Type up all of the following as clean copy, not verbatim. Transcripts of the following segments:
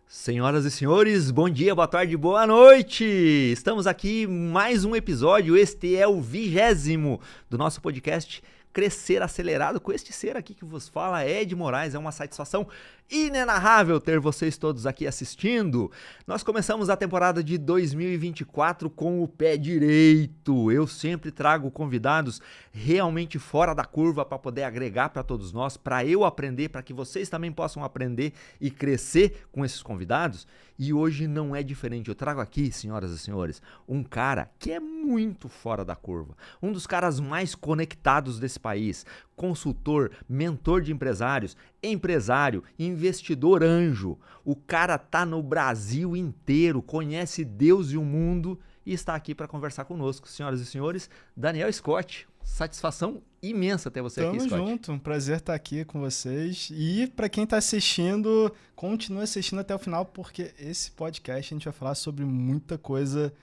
Senhoras e senhores, bom dia, boa tarde, boa noite! Estamos aqui em mais um episódio, este é o 20º do nosso podcast Crescer Acelerado, com este ser aqui que vos fala, Ed Moraes. É uma satisfação inenarrável ter vocês todos aqui assistindo. Nós começamos a temporada de 2024 com o pé direito. Eu sempre trago convidados realmente fora da curva para poder agregar para todos nós, para eu aprender, para que vocês também possam aprender e crescer com esses convidados. E hoje não é diferente. Eu trago aqui, senhoras e senhores, um cara que é muito fora da curva. Um dos caras mais conectados desse país. Consultor, mentor de empresários, empresário, investidor anjo. O cara tá no Brasil inteiro, conhece Deus e o mundo e está aqui para conversar conosco. Senhoras e senhores, Daniel Scott. Satisfação imensa ter você aqui, Scott. Tamo junto, um prazer estar aqui com vocês. E para quem está assistindo, continue assistindo até o final, porque esse podcast a gente vai falar sobre muita coisa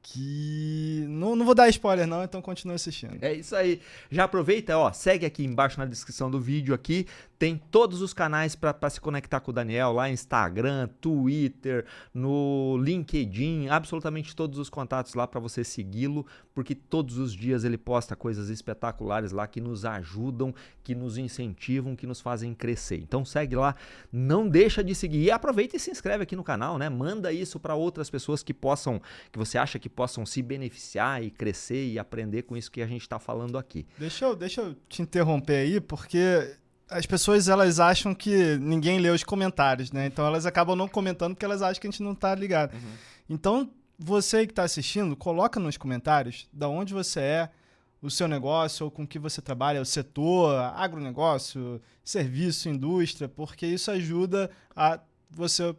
que... Não vou dar spoiler não, então continue assistindo. É isso aí. Já aproveita, ó, segue aqui embaixo na descrição do vídeo aqui. Tem todos os canais para se conectar com o Daniel, lá Instagram, Twitter, no LinkedIn, absolutamente todos os contatos lá para você segui-lo, porque todos os dias ele posta coisas espetaculares lá que nos ajudam, que nos incentivam, que nos fazem crescer. Então segue lá, não deixa de seguir e aproveita e se inscreve aqui no canal, né? Manda isso para outras pessoas que você acha que possam se beneficiar e crescer e aprender com isso que a gente está falando aqui. Deixa eu te interromper aí, porque as pessoas, elas acham que ninguém lê os comentários, né? Então elas acabam não comentando porque elas acham que a gente não tá ligado. Uhum. Então, você que está assistindo, coloca nos comentários de onde você é, o seu negócio, ou com que você trabalha, o setor, agronegócio, serviço, indústria, porque isso ajuda a você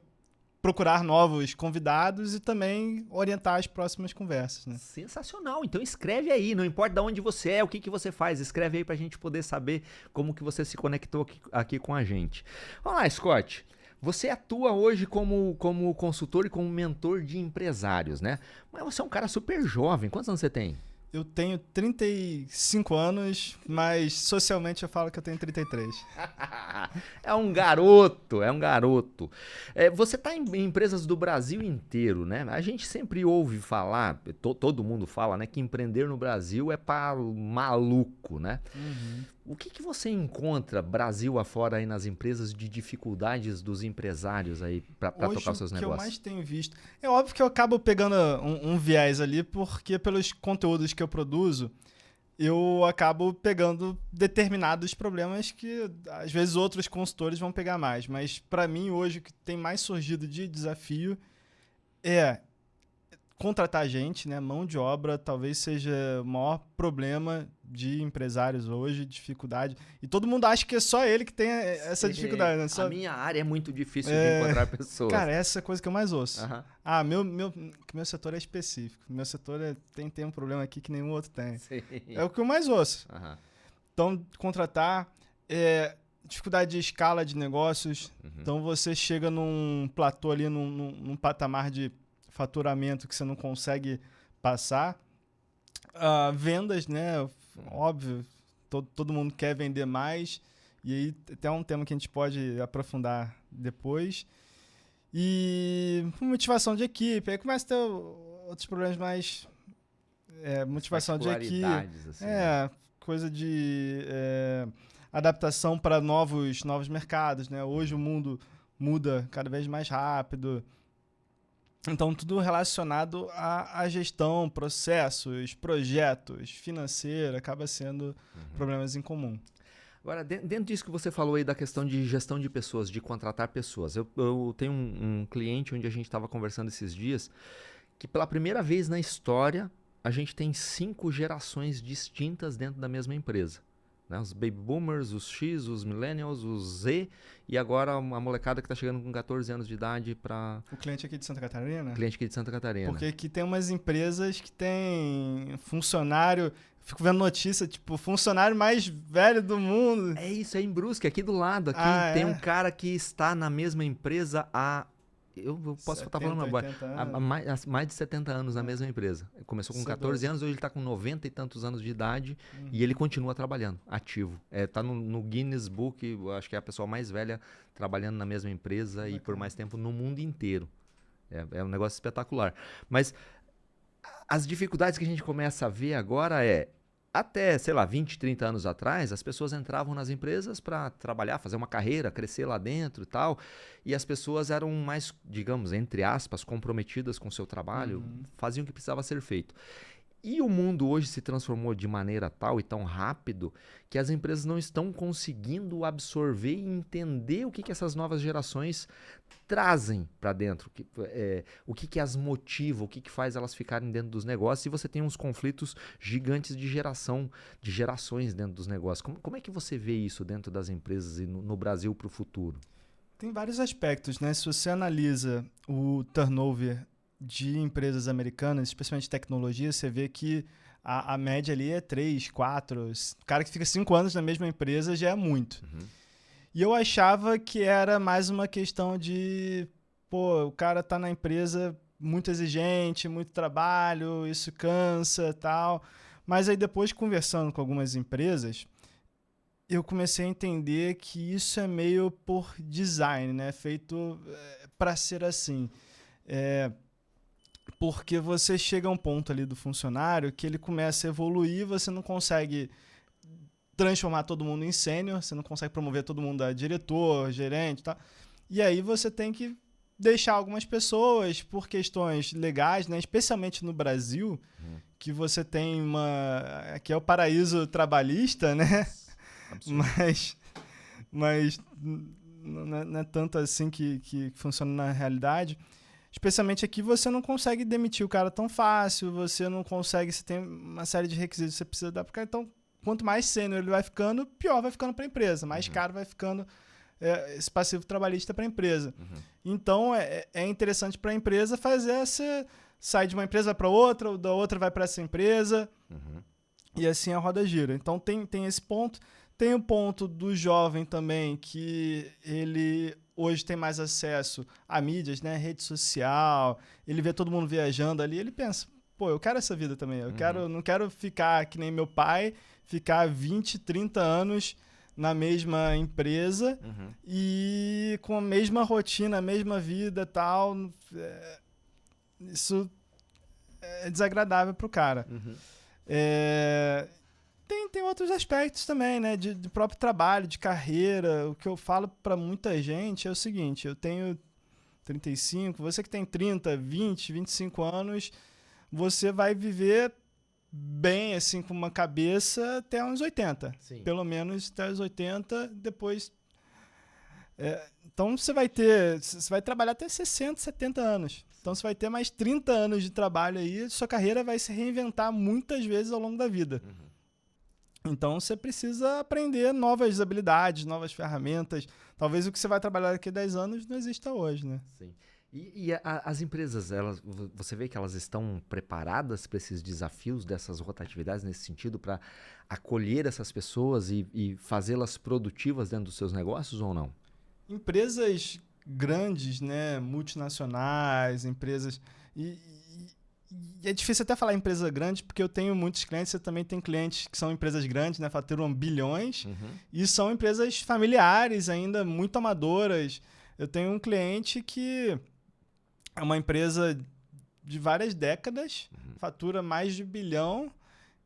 procurar novos convidados e também orientar as próximas conversas, né? Sensacional! Então escreve aí, não importa de onde você é, o que você faz, escreve aí pra gente poder saber como que você se conectou aqui com a gente. Vamos lá, Scott. Você atua hoje como consultor e como mentor de empresários, né? Mas você é um cara super jovem. Quantos anos você tem? Eu tenho 35 anos, mas socialmente eu falo que eu tenho 33. É um garoto, é um garoto. Você está em empresas do Brasil inteiro, né? A gente sempre ouve falar, todo mundo fala, né, que empreender no Brasil é para maluco, né? Uhum. O que você encontra Brasil afora aí nas empresas de dificuldades dos empresários aí para tocar os seus negócios? O que eu mais tenho visto... É óbvio que eu acabo pegando um viés ali, porque pelos conteúdos que eu produzo, eu acabo pegando determinados problemas que às vezes outros consultores vão pegar mais. Mas para mim hoje o que tem mais surgido de desafio é contratar gente, né? Mão de obra talvez seja o maior problema de empresários hoje, dificuldade. E todo mundo acha que é só ele que tem essa dificuldade, né? A minha área é muito difícil de encontrar pessoas. Cara, essa é a coisa que eu mais ouço. Meu setor é específico. Meu setor tem um problema aqui que nenhum outro tem. Sim. É o que eu mais ouço. Então, contratar... dificuldade de escala de negócios. Então, você chega num platô ali, num patamar de faturamento que você não consegue passar. Vendas, né? Óbvio, todo mundo quer vender mais. E aí até um tema que a gente pode aprofundar depois. E motivação de equipe. Aí começa a ter outros problemas mais... motivação de equipe. Assim, coisa de adaptação para novos mercados, né? Hoje o mundo muda cada vez mais rápido. Então, tudo relacionado à gestão, processos, projetos, financeiro, acaba sendo problemas em comum. Agora, dentro disso que você falou aí da questão de gestão de pessoas, de contratar pessoas, eu tenho um cliente onde a gente estava conversando esses dias, que pela primeira vez na história, a gente tem 5 gerações distintas dentro da mesma empresa. Né? Os baby boomers, os X, os millennials, os Z e agora a molecada que está chegando com 14 anos de idade para... O cliente aqui de Santa Catarina? Cliente aqui de Santa Catarina. Porque aqui tem umas empresas que tem funcionário... Fico vendo notícia, tipo, funcionário mais velho do mundo. É isso, é em Brusque, aqui do lado. Aqui tem um cara que está na mesma empresa há Eu posso estar falando há mais de 70 anos na mesma empresa. Começou com 14 anos, hoje ele está com 90 e tantos anos de idade e ele continua trabalhando, ativo. Está no Guinness Book, eu acho que é a pessoa mais velha trabalhando na mesma empresa e por mais tempo no mundo inteiro. É um negócio espetacular. Mas as dificuldades que a gente começa a ver agora até, sei lá, 20, 30 anos atrás, as pessoas entravam nas empresas para trabalhar, fazer uma carreira, crescer lá dentro e tal. E as pessoas eram mais, digamos, entre aspas, comprometidas com o seu trabalho, faziam o que precisava ser feito. E o mundo hoje se transformou de maneira tal e tão rápido que as empresas não estão conseguindo absorver e entender o que essas novas gerações trazem para dentro, o que as motiva, o que faz elas ficarem dentro dos negócios, e você tem uns conflitos gigantes de gerações dentro dos negócios. Como é que você vê isso dentro das empresas e no Brasil para o futuro? Tem vários aspectos, né? Se você analisa o turnover de empresas americanas, especialmente tecnologia, você vê que a média ali é 3, 4. O cara que fica 5 anos na mesma empresa já é muito. E eu achava que era mais uma questão de, o cara tá na empresa muito exigente, muito trabalho, isso cansa e tal. Mas aí depois, conversando com algumas empresas, eu comecei a entender que isso é meio por design, né? Feito para ser assim. Porque você chega a um ponto ali do funcionário que ele começa a evoluir, você não consegue transformar todo mundo em sênior, você não consegue promover todo mundo a diretor, gerente e tal. E aí você tem que deixar algumas pessoas por questões legais, né? Especialmente no Brasil, que você tem que é o paraíso trabalhista, né? Mas não é tanto assim que funciona na realidade. Especialmente aqui você não consegue demitir o cara tão fácil, você tem uma série de requisitos que você precisa dar pro cara. Então, quanto mais sênior ele vai ficando, pior vai ficando para a empresa, mais caro vai ficando esse passivo trabalhista para a empresa. Então, é interessante para a empresa fazer essa... Sai de uma empresa para outra, da outra vai para essa empresa, e assim a roda gira. Então, tem esse ponto. Tem o ponto do jovem também, que ele hoje tem mais acesso a mídias, né? Rede social, ele vê todo mundo viajando ali, ele pensa, eu quero essa vida também, não quero ficar que nem meu pai, ficar 20, 30 anos na mesma empresa e com a mesma rotina, a mesma vida e tal. Isso é desagradável pro cara. Tem outros aspectos também, né? De próprio trabalho, de carreira. O que eu falo para muita gente é o seguinte, eu tenho 35, você que tem 30, 20, 25 anos, você vai viver bem, assim, com uma cabeça até uns 80. Sim. Pelo menos até os 80, depois... então você vai trabalhar até 60, 70 anos. Então você vai ter mais 30 anos de trabalho aí, sua carreira vai se reinventar muitas vezes ao longo da vida. Então você precisa aprender novas habilidades, novas ferramentas. Talvez o que você vai trabalhar daqui a 10 anos não exista hoje, né? Sim. E as empresas, você vê que elas estão preparadas para esses desafios dessas rotatividades nesse sentido, para acolher essas pessoas e fazê-las produtivas dentro dos seus negócios ou não? Empresas grandes, né, multinacionais, empresas... E é difícil até falar empresa grande, porque eu tenho muitos clientes, você também tem clientes que são empresas grandes, né, faturam bilhões, e são empresas familiares ainda, muito amadoras. Eu tenho um cliente que é uma empresa de várias décadas, fatura mais de 1 bilhão,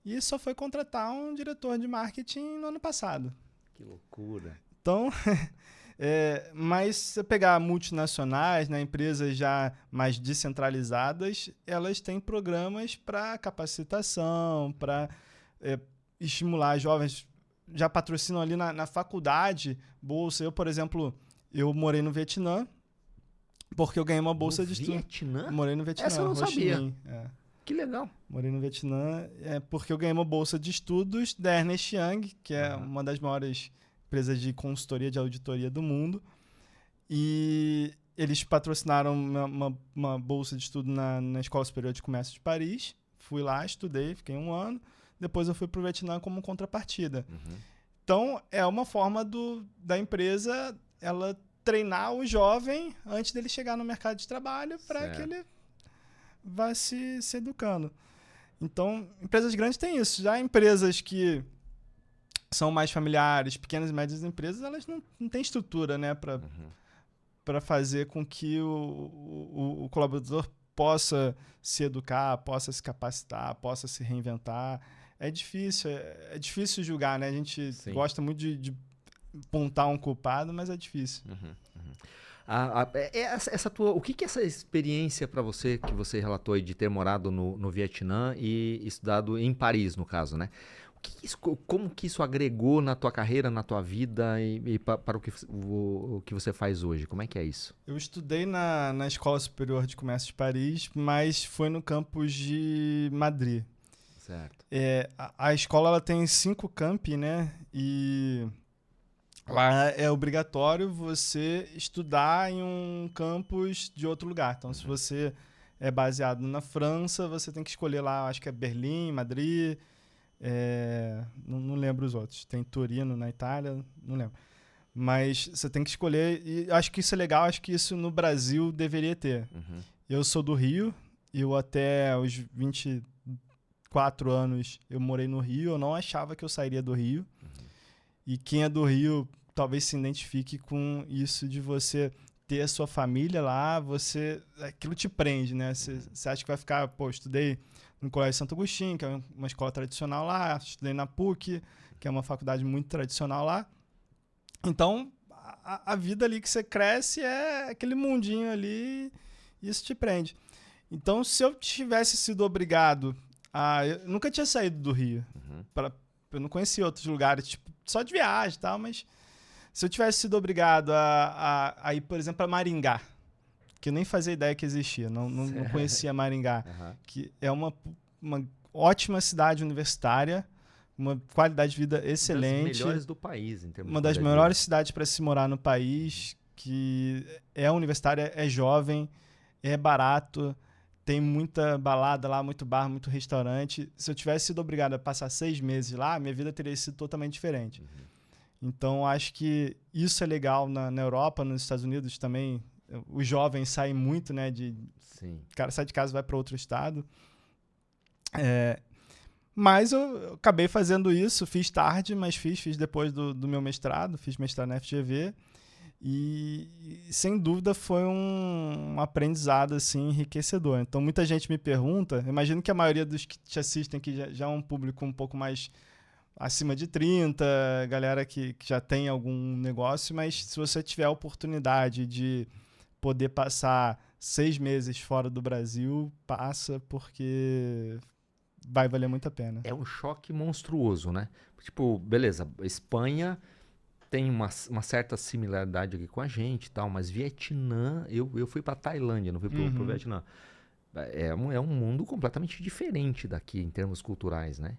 e só foi contratar um diretor de marketing no ano passado. Que loucura. Então... mas se você pegar multinacionais, né, empresas já mais descentralizadas, elas têm programas para capacitação, para estimular jovens, já patrocinam ali na faculdade, bolsa. Eu, por exemplo, eu morei no Vietnã, porque eu ganhei uma bolsa de estudo. Vietnã? Morei no Vietnã. Essa eu não sabia. Que legal. Morei no Vietnã, porque eu ganhei uma bolsa de estudos da Ernst Young, que é uma das maiores empresa de consultoria, de auditoria do mundo, e eles patrocinaram uma bolsa de estudo na Escola Superior de Comércio de Paris. Fui lá, estudei, fiquei 1 ano, depois eu fui para o Vietnã como contrapartida. Então, é uma forma da empresa ela treinar o jovem antes dele chegar no mercado de trabalho para que ele vá se educando. Então, empresas grandes têm isso. Já empresas que são mais familiares, pequenas e médias empresas, elas não têm estrutura, né, para fazer com que o colaborador possa se educar, possa se capacitar, possa se reinventar. É difícil julgar, né? A gente gosta muito de apontar um culpado, mas é difícil. O que é essa experiência para você, que você relatou aí de ter morado no Vietnã e estudado em Paris, no caso, né? Como que isso agregou na tua carreira, na tua vida e para o que você faz hoje? Como é que é isso? Eu estudei na Escola Superior de Comércio de Paris, mas foi no campus de Madrid. Certo. A escola ela tem 5 campi, né? E lá é obrigatório você estudar em um campus de outro lugar. Então, se você é baseado na França, você tem que escolher lá, acho que é Berlim, Madrid... não lembro os outros. Tem Torino na Itália, não lembro. Mas você tem que escolher, e acho que isso é legal, acho que isso no Brasil deveria ter. Eu sou do Rio, eu até os 24 anos eu morei no Rio, eu não achava que eu sairia do Rio. E quem é do Rio talvez se identifique com isso de você ter a sua família lá, aquilo te prende, né? Você acha que vai ficar, estudei no Colégio Santo Agostinho, que é uma escola tradicional lá, estudei na PUC, que é uma faculdade muito tradicional lá. Então, a vida ali que você cresce é aquele mundinho ali e isso te prende. Então, se eu tivesse sido obrigado eu nunca tinha saído do Rio. Eu não conhecia outros lugares, tipo, só de viagem e tal, mas se eu tivesse sido obrigado a ir, por exemplo, a Maringá, que eu nem fazia ideia que existia, não conhecia Maringá, que é uma ótima cidade universitária, uma qualidade de vida excelente. Uma das melhores do país, em termos uma das melhores cidades para se morar no país, que é universitária, é jovem, é barato, tem muita balada lá, muito bar, muito restaurante. Se eu tivesse sido obrigado a passar 6 meses lá, minha vida teria sido totalmente diferente. Então, acho que isso é legal na Europa, nos Estados Unidos também. Os jovens saem muito, né? O cara sai de casa e vai para outro estado. Mas eu acabei fazendo isso, fiz tarde, mas fiz depois do meu mestrado, fiz mestrado na FGV. E sem dúvida foi um aprendizado assim, enriquecedor. Então, muita gente me pergunta, imagino que a maioria dos que te assistem aqui já é um público um pouco mais acima de 30, galera que já tem algum negócio, mas se você tiver a oportunidade de poder passar 6 meses fora do Brasil, passa, porque vai valer muito a pena. É um choque monstruoso, né? Tipo, beleza, Espanha tem uma certa similaridade aqui com a gente e tal, mas Vietnã, eu fui pra Tailândia, não fui pro Vietnã. É um mundo completamente diferente daqui, em termos culturais, né?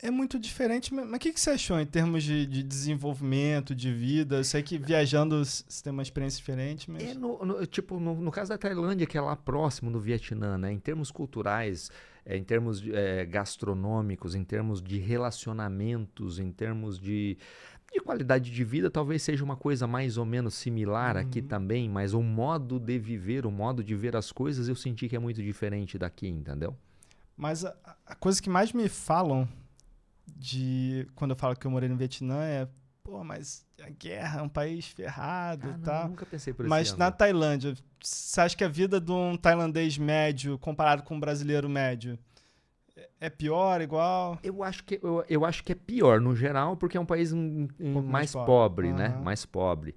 É muito diferente, mas o que você achou em termos de desenvolvimento, de vida? Eu sei que viajando você tem uma experiência diferente, mas... No caso da Tailândia, que é lá próximo do Vietnã, né? Em termos culturais, em termos gastronômicos, em termos de relacionamentos, em termos de qualidade de vida, talvez seja uma coisa mais ou menos similar aqui também, mas o modo de viver, o modo de ver as coisas, eu senti que é muito diferente daqui, entendeu? Mas a coisa que mais me falam quando eu falo que eu morei no Vietnã mas a guerra é um país ferrado e tal. Nunca pensei por esse Mas ângulo. na Tailândia, você acha que a vida de um tailandês médio comparado com um brasileiro médio é pior, igual? Eu acho que é pior no geral, porque é um país mais pobre, né? Mais pobre.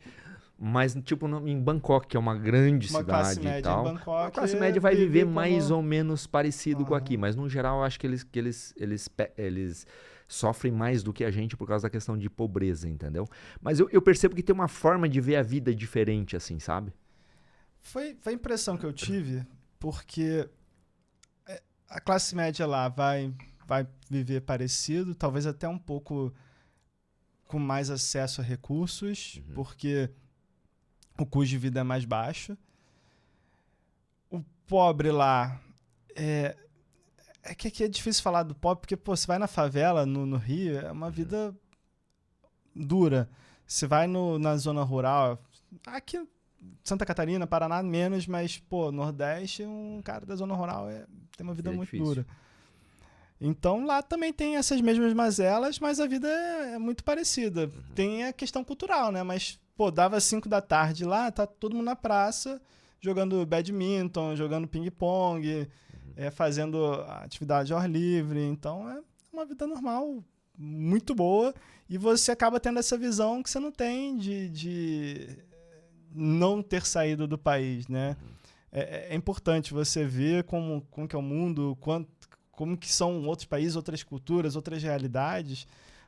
Mas, tipo, em Bangkok, que é uma grande cidade e tal, a classe média vai viver mais ou menos parecido com aqui. Mas, no geral, eu acho que eles sofrem mais do que a gente por causa da questão de pobreza, entendeu? Mas eu percebo que tem uma forma de ver a vida diferente, assim, sabe? Foi a impressão que eu tive, porque a classe média lá vai viver parecido, talvez até um pouco com mais acesso a recursos, porque o custo de vida é mais baixo. O pobre lá que aqui é difícil falar do pobre, porque você vai na favela, no Rio, é uma vida dura. Você vai na zona rural, Aqui, Santa Catarina, Paraná, menos, mas, pô, Nordeste, um cara da zona rural tem uma vida muito difícil. dura. Então, lá também tem essas mesmas mazelas, mas a vida é muito parecida. Tem a questão cultural, né? Mas, pô, dava 5 da tarde lá, tá todo mundo na praça, jogando badminton, jogando ping-pong, fazendo atividade ao ar livre. Então, é uma vida normal, muito boa. E você acaba tendo essa visão que você não tem de não ter saído do país, né? É importante você ver como que é o mundo, como que são outros países, outras culturas, outras realidades,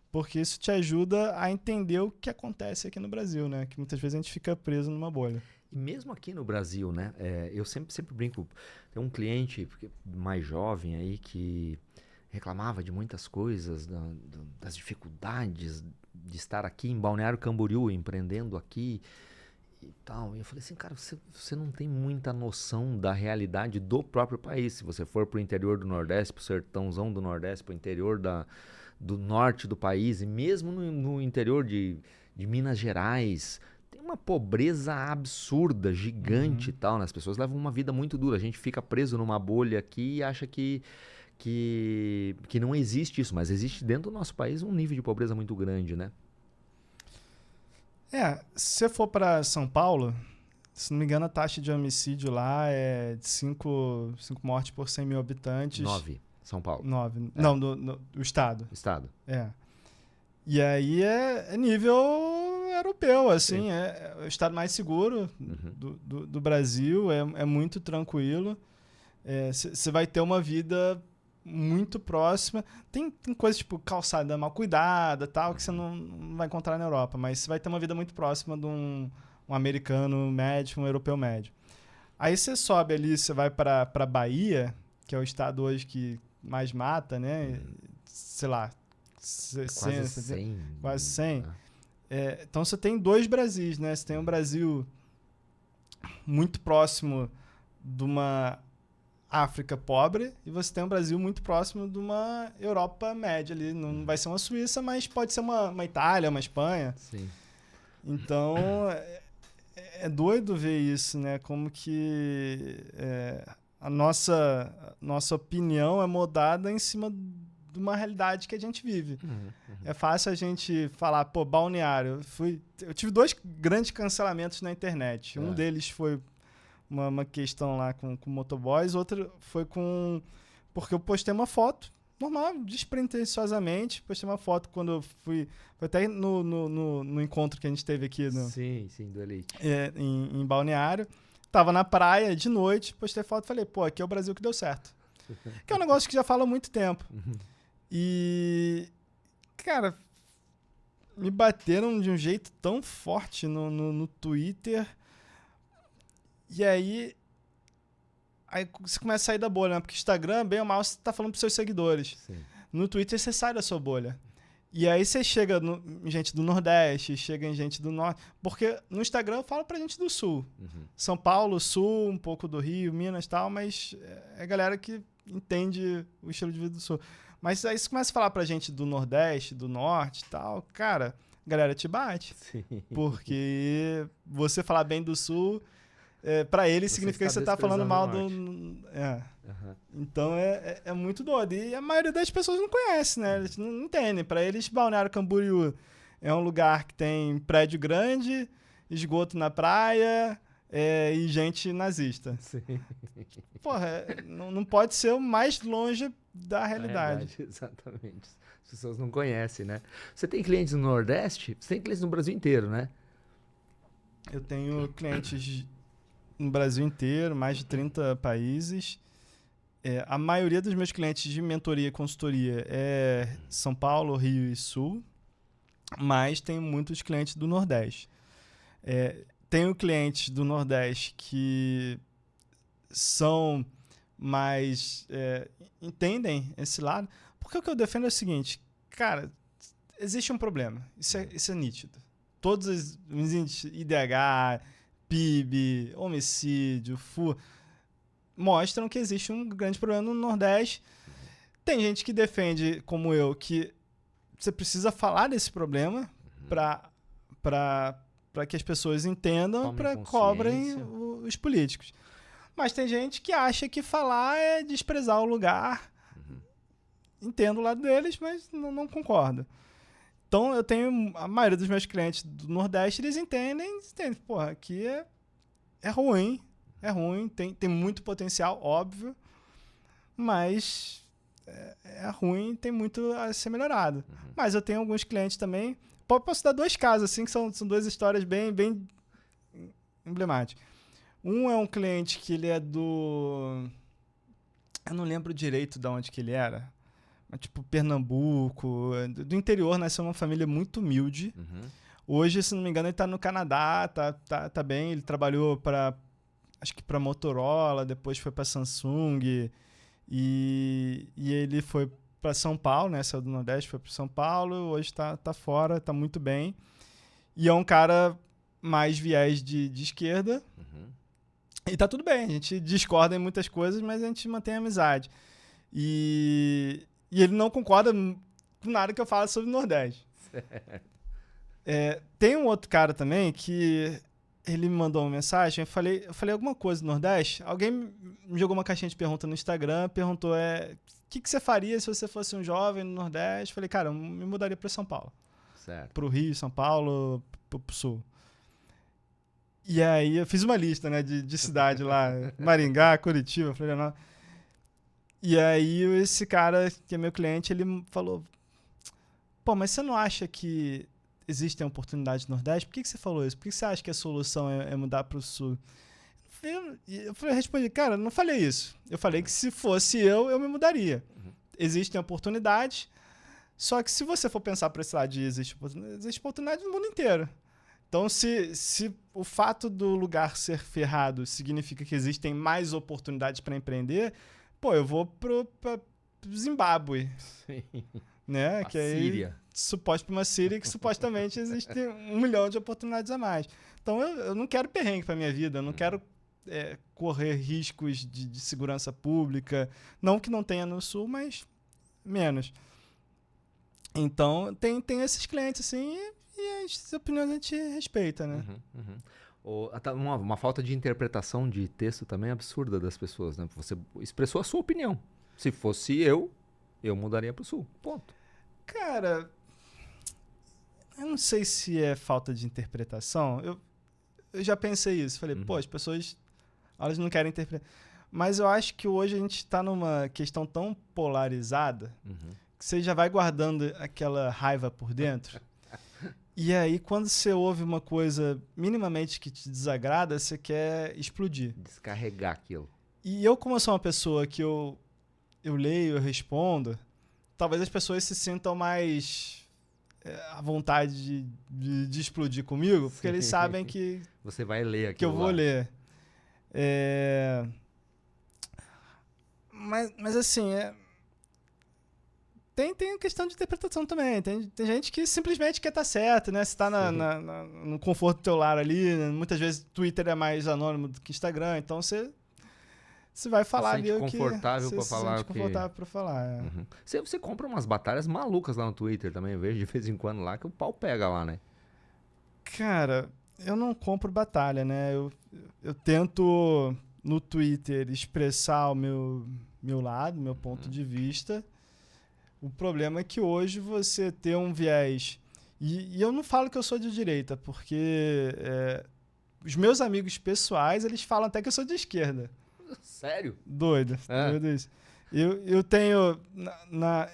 porque isso te ajuda a entender o que acontece aqui no Brasil, né? Que muitas vezes a gente fica preso numa bolha. E mesmo aqui no Brasil, né? Eu sempre brinco. Tem um cliente mais jovem aí que reclamava de muitas coisas, das dificuldades de estar aqui em Balneário Camboriú, empreendendo aqui e tal. E eu falei assim, cara, você não tem muita noção da realidade do próprio país. Se você for pro interior do Nordeste, pro sertãozão do Nordeste, pro interior do norte do país, e mesmo no interior de Minas Gerais, tem uma pobreza absurda, gigante e tal, né? As pessoas levam uma vida muito dura. A gente fica preso numa bolha aqui e acha que não existe isso, mas existe dentro do nosso país um nível de pobreza muito grande, né? Se você for para São Paulo, se não me engano, a taxa de homicídio lá é de 5 mortes por 100 mil habitantes. 9, São Paulo. 9. Não, do estado. Estado. E aí é nível europeu, assim, é o estado mais seguro do Brasil, é muito tranquilo. Você vai ter uma vida muito próxima. Tem coisas tipo calçada mal cuidada, tal, que você não vai encontrar na Europa, mas você vai ter uma vida muito próxima de um americano médio, um europeu médio. Aí você sobe ali, você vai para Bahia, que é o estado hoje que mais mata, né? Sei lá, 60, quase 100. Então você tem 2 Brasis, né? Você tem um Brasil muito próximo de uma África pobre e você tem um Brasil muito próximo de uma Europa média ali. Não vai ser uma Suíça, mas pode ser uma Itália, uma Espanha. Sim. Então, é doido ver isso, né? Como que a nossa opinião é moldada em cima de uma realidade que a gente vive. É fácil a gente falar, pô, Balneário. Eu tive 2 grandes cancelamentos na internet. Um deles foi uma questão lá com motoboys, outra foi porque eu postei uma foto normal, despretensiosamente, postei uma foto quando eu fui até no encontro que a gente teve aqui sim, do Elite, em Balneário, tava na praia de noite, postei foto e falei, pô, aqui é o Brasil que deu certo, que é um negócio que já fala há muito tempo. E cara, me bateram de um jeito tão forte no Twitter. E aí você começa a sair da bolha, né? Porque Instagram, bem ou mal, você tá falando pros seus seguidores. Sim. No Twitter, você sai da sua bolha. E aí você chega em gente do Nordeste, chega em gente do Norte. Porque no Instagram eu falo pra gente do Sul. São Paulo, Sul, um pouco do Rio, Minas e tal, mas é galera que entende o estilo de vida do Sul. Mas aí você começa a falar pra gente do Nordeste, do Norte e tal, cara, a galera te bate. Sim. Porque você falar bem do Sul... para ele significa que você tá falando mal do... Então é muito doido. E a maioria das pessoas não conhece, né? Eles não entendem. Para eles, Balneário Camboriú é um lugar que tem prédio grande, esgoto na praia e gente nazista. Sim. Porra, não pode ser o mais longe da realidade. Exatamente. As pessoas não conhecem, né? Você tem clientes no Nordeste? Você tem clientes no Brasil inteiro, né? Eu tenho clientes no Brasil inteiro, mais de 30 países. A maioria dos meus clientes de mentoria e consultoria é São Paulo, Rio e Sul, mas tenho muitos clientes do Nordeste. Tenho clientes do Nordeste que são mais... entendem esse lado. Porque o que eu defendo é o seguinte, cara, existe um problema, isso é nítido. Todos os índices IDH, PIB, homicídio, furto, mostram que existe um grande problema no Nordeste. Tem gente que defende, como eu, que você precisa falar desse problema para para que as pessoas entendam, para cobrem os políticos. Mas tem gente que acha que falar é desprezar o lugar. Entendo o lado deles, mas não concordo. Então, eu tenho... A maioria dos meus clientes do Nordeste, eles entendem. Porra, aqui é ruim. É ruim. Tem muito potencial, óbvio. Mas é ruim, tem muito a ser melhorado. Mas eu tenho alguns clientes também... Posso dar 2 casos, assim, que são 2 histórias bem emblemáticas. Um é um cliente que ele é do... Eu não lembro direito de onde que ele era. Mas, tipo, Pernambuco, do interior, nasceu uma família muito humilde. Hoje, se não me engano, ele tá no Canadá, tá bem. Ele trabalhou acho que para Motorola, depois foi para Samsung. E ele foi para São Paulo, né? Saiu do Nordeste, foi para São Paulo. Hoje tá fora, tá muito bem. E é um cara mais viés de esquerda. E tá tudo bem, a gente discorda em muitas coisas, mas a gente mantém a amizade. E ele não concorda com nada que eu falo sobre o Nordeste. Tem um outro cara também que ele me mandou uma mensagem, eu falei alguma coisa do Nordeste, alguém me jogou uma caixinha de pergunta no Instagram, perguntou o que você faria se você fosse um jovem no Nordeste? Falei, cara, eu me mudaria para São Paulo. Certo. Pro Rio, São Paulo, pro Sul. E aí eu fiz uma lista, né, de cidade lá, Maringá, Curitiba, Florianópolis. E aí esse cara, que é meu cliente, ele falou, pô, mas você não acha que existem oportunidades no Nordeste? Por que você falou isso? Por que você acha que a solução é mudar para o Sul? Eu respondi, cara, não falei isso. Eu falei que se fosse eu me mudaria. Existem oportunidades, só que se você for pensar para esse lado de existe oportunidade no mundo inteiro. Então, se o fato do lugar ser ferrado significa que existem mais oportunidades para empreender, pô, eu vou pro Zimbábue. Sim. Né? A que aí, Síria. Para uma Síria que supostamente existe 1 milhão de oportunidades a mais. Então, eu não quero perrengue para minha vida, eu não quero correr riscos de segurança pública. Não que não tenha no Sul, mas menos. Então, tem esses clientes assim... E as opiniões a gente respeita, né? Uma falta de interpretação de texto também absurda das pessoas, né? Você expressou a sua opinião. Se fosse eu mudaria pro Sul. Ponto. Cara, eu não sei se é falta de interpretação. Eu já pensei isso. Falei, pô, as pessoas, elas não querem interpretar. Mas eu acho que hoje a gente está numa questão tão polarizada que você já vai guardando aquela raiva por dentro. E aí, quando você ouve uma coisa minimamente que te desagrada, você quer explodir. Descarregar aquilo. E eu, como eu sou uma pessoa que eu leio, eu respondo, talvez as pessoas se sintam mais à vontade de explodir comigo, porque eles sabem que... Você vai ler aquilo que eu vou ler. Mas assim... Tem questão de interpretação também. Tem gente que simplesmente quer estar certo, né? Você está no conforto do teu lar ali. Muitas vezes Twitter é mais anônimo do que Instagram. Então você vai falar ali o que... confortável para falar. Confortável para falar. Você compra umas batalhas malucas lá no Twitter também. Eu vejo de vez em quando lá que o pau pega lá, né? Cara, eu não compro batalha, né? Eu tento no Twitter expressar o meu lado, meu ponto de vista. O problema é que hoje você ter um viés... E eu não falo que eu sou de direita, porque os meus amigos pessoais, eles falam até que eu sou de esquerda. Sério? Doido isso. Eu tenho...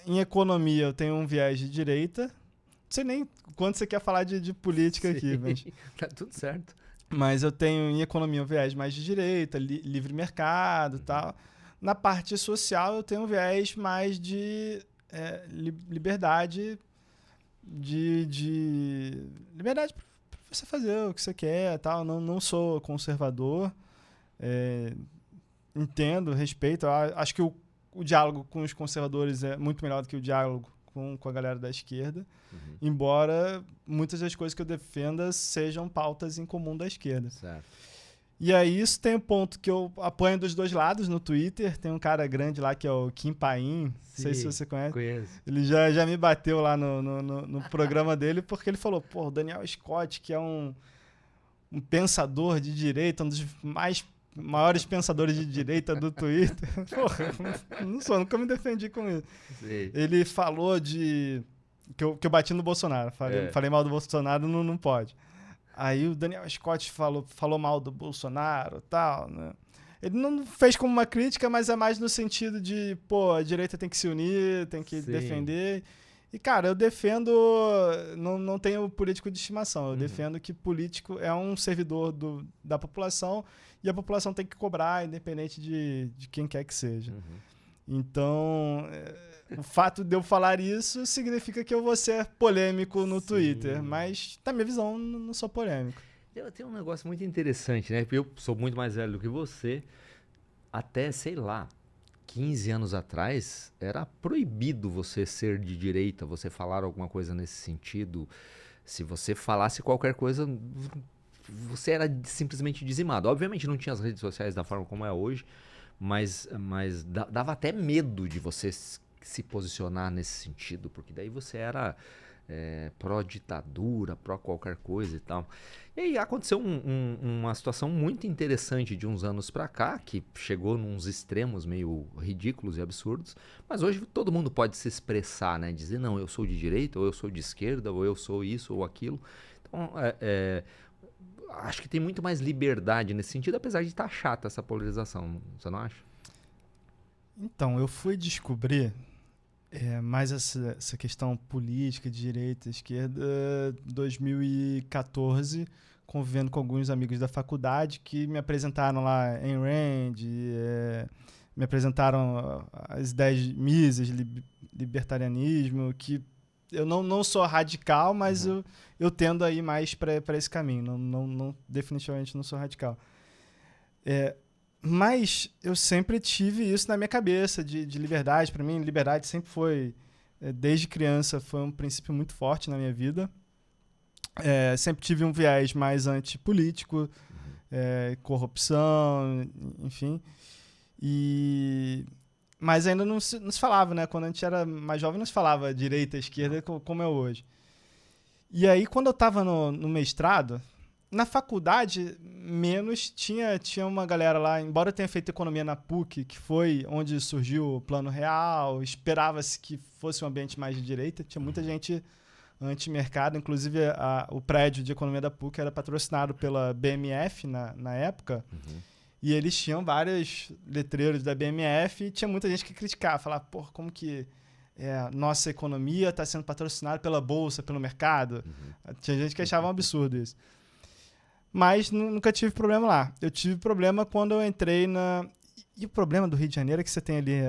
em economia, eu tenho um viés de direita. Não sei nem quando você quer falar de política aqui. Mas... Tá tudo certo. Mas eu tenho em economia um viés mais de direita, livre mercado e tal. Na parte social, eu tenho um viés mais de... liberdade liberdade para você fazer o que você quer, tal. Não sou conservador, entendo, respeito. Acho que o diálogo com os conservadores é muito melhor do que o diálogo com a galera da esquerda, embora muitas das coisas que eu defenda sejam pautas em comum da esquerda. Certo. E aí isso tem um ponto que eu apoio dos dois lados no Twitter. Tem um cara grande lá que é o Kim Paim. Não sei se você conhece. Conheço. Ele já me bateu lá no programa dele porque ele falou, pô, o Daniel Scott, que é um um pensador de direita, um dos maiores pensadores de direita do Twitter. Porra, não sou, nunca me defendi com isso. Sim. Ele falou que eu bati no Bolsonaro. Falei mal do Bolsonaro, não pode. Aí o Daniel Scott falou mal do Bolsonaro e tal, né? Ele não fez como uma crítica, mas é mais no sentido de, a direita tem que se unir, tem que defender. E, cara, eu defendo... Não tenho político de estimação. Eu defendo que político é um servidor da população e a população tem que cobrar, independente de quem quer que seja. Então, o fato de eu falar isso significa que eu vou ser polêmico no Twitter. Mas, na minha visão, não sou polêmico. Tem um negócio muito interessante, né? Eu sou muito mais velho do que você. Até, sei lá, 15 anos atrás, era proibido você ser de direita, você falar alguma coisa nesse sentido. Se você falasse qualquer coisa, você era simplesmente dizimado. Obviamente não tinha as redes sociais da forma como é hoje, mas dava até medo de você se posicionar nesse sentido, porque daí você era pró-ditadura, pró-qualquer coisa e tal. E aí aconteceu uma situação muito interessante de uns anos pra cá, que chegou nos extremos meio ridículos e absurdos, mas hoje todo mundo pode se expressar, né? Dizer, não, eu sou de direita, ou eu sou de esquerda, ou eu sou isso ou aquilo. Então, acho que tem muito mais liberdade nesse sentido, apesar de estar chata essa polarização, você não acha? Então, eu fui descobrir mais essa questão política de direita e esquerda em 2014, convivendo com alguns amigos da faculdade que me apresentaram lá Ayn Rand, me apresentaram as ideias Mises, libertarianismo, que eu não sou radical, mas eu tendo a ir mais para esse caminho. Definitivamente não sou radical. Mas eu sempre tive isso na minha cabeça, de liberdade. Para mim, liberdade sempre foi, desde criança, foi um princípio muito forte na minha vida. Sempre tive um viés mais antipolítico, corrupção, enfim. Mas ainda não se falava, né? Quando a gente era mais jovem, não se falava direita, esquerda, como é hoje. E aí, quando eu estava no mestrado, na faculdade, menos, tinha uma galera lá, embora eu tenha feito economia na PUC, que foi onde surgiu o Plano Real, esperava-se que fosse um ambiente mais de direita, tinha muita gente anti-mercado, inclusive o prédio de economia da PUC era patrocinado pela BMF na época, e eles tinham vários letreiros da BMF e tinha muita gente que criticava, falava, como que nossa economia está sendo patrocinada pela bolsa, pelo mercado? Tinha gente que achava um absurdo isso. Mas nunca tive problema lá. Eu tive problema quando eu entrei E o problema do Rio de Janeiro é que você tem ali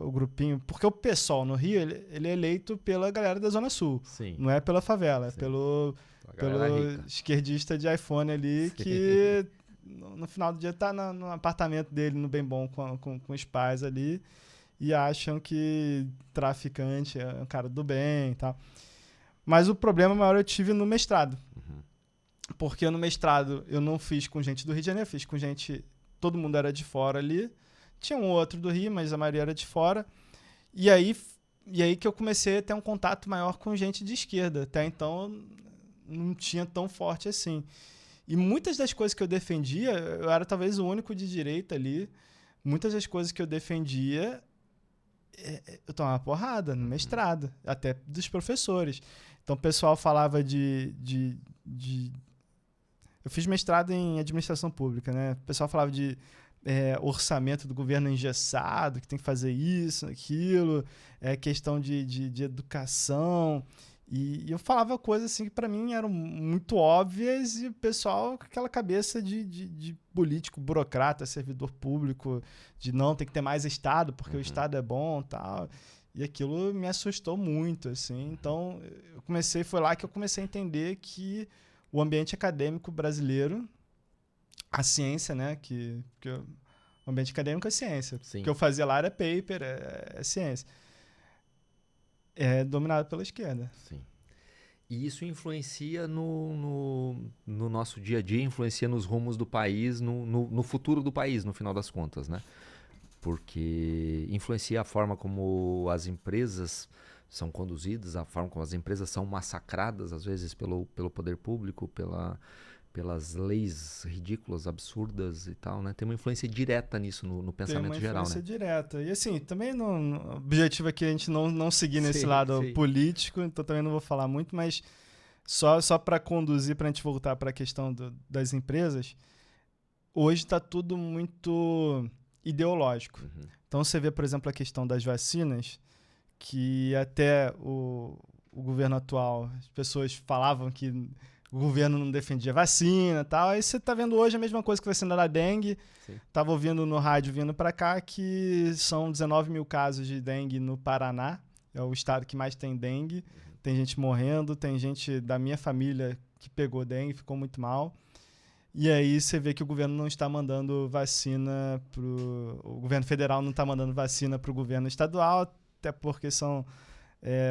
o grupinho... Porque o PSOL no Rio, ele é eleito pela galera da Zona Sul. Sim. Não é pela favela. Sim. É pelo esquerdista de iPhone ali. Sim. Que no final do dia tá no apartamento dele, no Bem Bom, com os pais ali. E acham que traficante é um cara do bem e tal. Mas o problema maior eu tive no mestrado. Porque no mestrado eu não fiz com gente do Rio de Janeiro, fiz com gente... Todo mundo era de fora ali. Tinha um outro do Rio, mas a maioria era de fora. E aí que eu comecei a ter um contato maior com gente de esquerda. Até então não tinha tão forte assim. E muitas das coisas que eu defendia, eu era talvez o único de direita ali. Muitas das coisas que eu defendia, eu tomava porrada no mestrado, até dos professores. Então o pessoal falava eu fiz mestrado em administração pública, né? O pessoal falava de orçamento do governo engessado, que tem que fazer isso, aquilo, questão de educação. E eu falava coisas assim que para mim eram muito óbvias e o pessoal com aquela cabeça de político, burocrata, servidor público, de não, tem que ter mais Estado, porque o Estado é bom e tal. E aquilo me assustou muito, assim. Então, foi lá que eu comecei a entender que o ambiente acadêmico brasileiro, a ciência, né? Porque o ambiente acadêmico é ciência. Sim. O que eu fazia lá era paper, é ciência. É dominado pela esquerda. Sim. E isso influencia no nosso dia a dia, influencia nos rumos do país, no futuro do país, no final das contas, né? Porque influencia a forma como as empresas são conduzidas, a forma como as empresas são massacradas, às vezes, pelo poder público, pelas leis ridículas, absurdas e tal, né? Tem uma influência direta nisso no pensamento geral, né? Tem uma influência direta. E assim, também o objetivo aqui é a gente não seguir nesse lado político, então também não vou falar muito, mas só para conduzir, para a gente voltar para a questão das empresas, hoje está tudo muito ideológico. Uhum. Então você vê, por exemplo, a questão das vacinas, que até o governo atual, as pessoas falavam que o governo não defendia vacina e tal. Aí você tá vendo hoje a mesma coisa que vacina da dengue. Sim. Tava ouvindo no rádio vindo para cá que são 19 mil casos de dengue no Paraná. É o estado que mais tem dengue. Uhum. Tem gente morrendo, tem gente da minha família que pegou dengue, ficou muito mal. E aí você vê que o governo não está mandando vacina o governo federal não está mandando vacina para o governo estadual, até porque são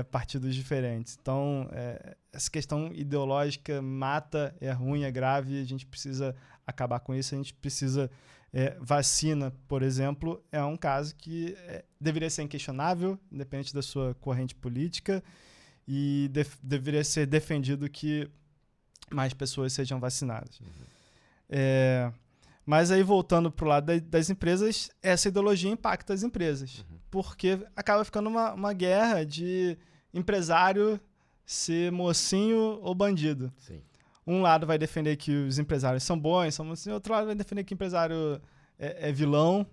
partidos diferentes. Então, essa questão ideológica mata, é ruim, é grave, a gente precisa acabar com isso, a gente precisa... vacina, por exemplo, é um caso que deveria ser inquestionável, independente da sua corrente política, e deveria ser defendido que mais pessoas sejam vacinadas. Uhum. Mas aí, voltando para o lado das empresas, essa ideologia impacta as empresas. Uhum. Porque acaba ficando uma guerra de empresário ser mocinho ou bandido. Sim. Um lado vai defender que os empresários são bons, são mocinhos, outro lado vai defender que o empresário é vilão,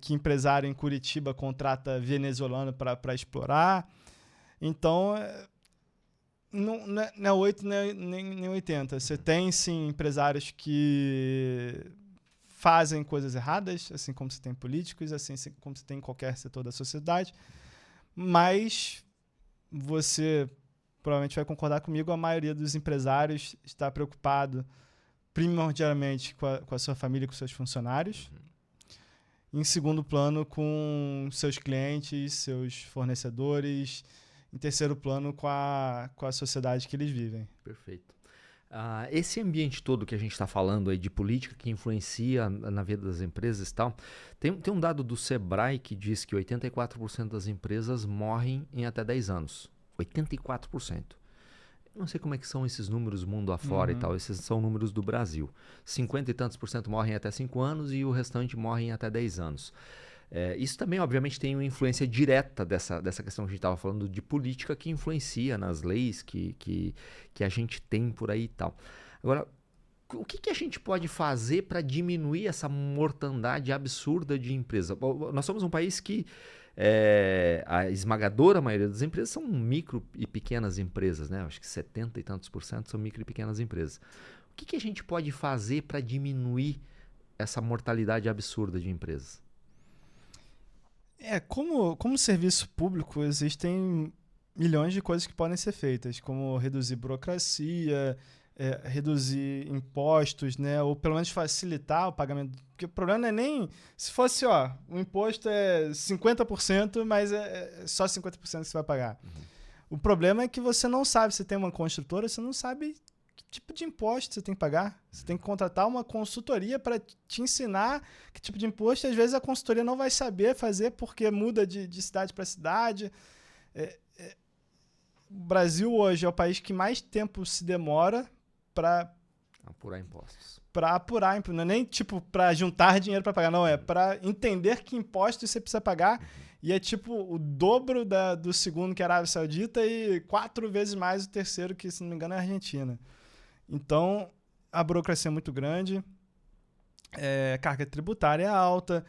que empresário em Curitiba contrata venezuelano para explorar. Então, não é 8 nem 80. Você tem, sim, empresários que fazem coisas erradas, assim como você tem políticos, assim como você tem em qualquer setor da sociedade, mas você provavelmente vai concordar comigo, a maioria dos empresários está preocupado primordialmente com a sua família e com seus funcionários. Em segundo plano, com seus clientes, seus fornecedores. Em terceiro plano, com a sociedade que eles vivem. Perfeito. Esse ambiente todo que a gente está falando aí de política que influencia na vida das empresas e tal, tem um dado do Sebrae que diz que 84% das empresas morrem em até 10 anos. 84%. Eu não sei como é que são esses números mundo afora e tal, esses são números do Brasil. 50 e tantos por cento morrem até 5 anos e o restante morrem até 10 anos. Isso também, obviamente, tem uma influência direta dessa questão que a gente estava falando de política que influencia nas leis que a gente tem por aí e tal. Agora, o que a gente pode fazer para diminuir essa mortandade absurda de empresa? Nós somos um país que a esmagadora maioria das empresas são micro e pequenas empresas, né? Acho que 70 e tantos por cento são micro e pequenas empresas. O que a gente pode fazer para diminuir essa mortalidade absurda de empresas? Como serviço público, existem milhões de coisas que podem ser feitas, como reduzir burocracia, reduzir impostos, né? Ou pelo menos facilitar o pagamento. Porque o problema não é nem... Se fosse, o imposto é 50%, mas é só 50% que você vai pagar. Uhum. O problema é que você não sabe, se tem uma construtora, você não sabe que tipo de imposto você tem que pagar. Você tem que contratar uma consultoria para te ensinar que tipo de imposto. Às vezes a consultoria não vai saber fazer porque muda de cidade para cidade. O Brasil hoje é o país que mais tempo se demora para apurar impostos. Para apurar impostos. Não é nem tipo para juntar dinheiro para pagar, não. É para entender que impostos você precisa pagar. E é tipo o dobro do segundo, que é a Arábia Saudita, e 4 vezes mais o terceiro, que, se não me engano, é a Argentina. Então, a burocracia é muito grande, a carga tributária é alta,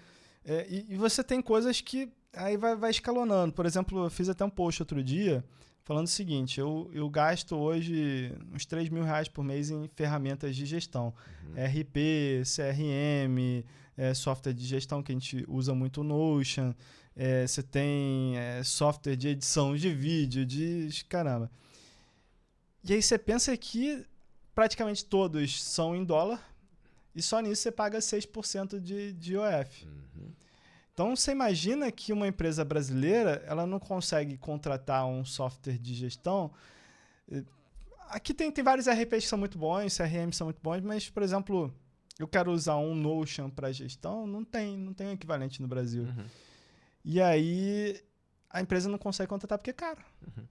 e você tem coisas que aí vai escalonando. Por exemplo, eu fiz até um post outro dia falando o seguinte, eu gasto hoje uns R$3.000 por mês em ferramentas de gestão. RP, CRM, software de gestão que a gente usa muito, o Notion, você tem software de edição de vídeo, caramba. E aí você pensa que praticamente todos são em dólar e só nisso você paga 6% de IOF. Uhum. Então você imagina que uma empresa brasileira ela não consegue contratar um software de gestão. Aqui tem vários RPs que são muito bons, CRM são muito bons, mas, por exemplo, eu quero usar um Notion para gestão, não tem equivalente no Brasil. Uhum. E aí a empresa não consegue contratar porque é caro. Uhum.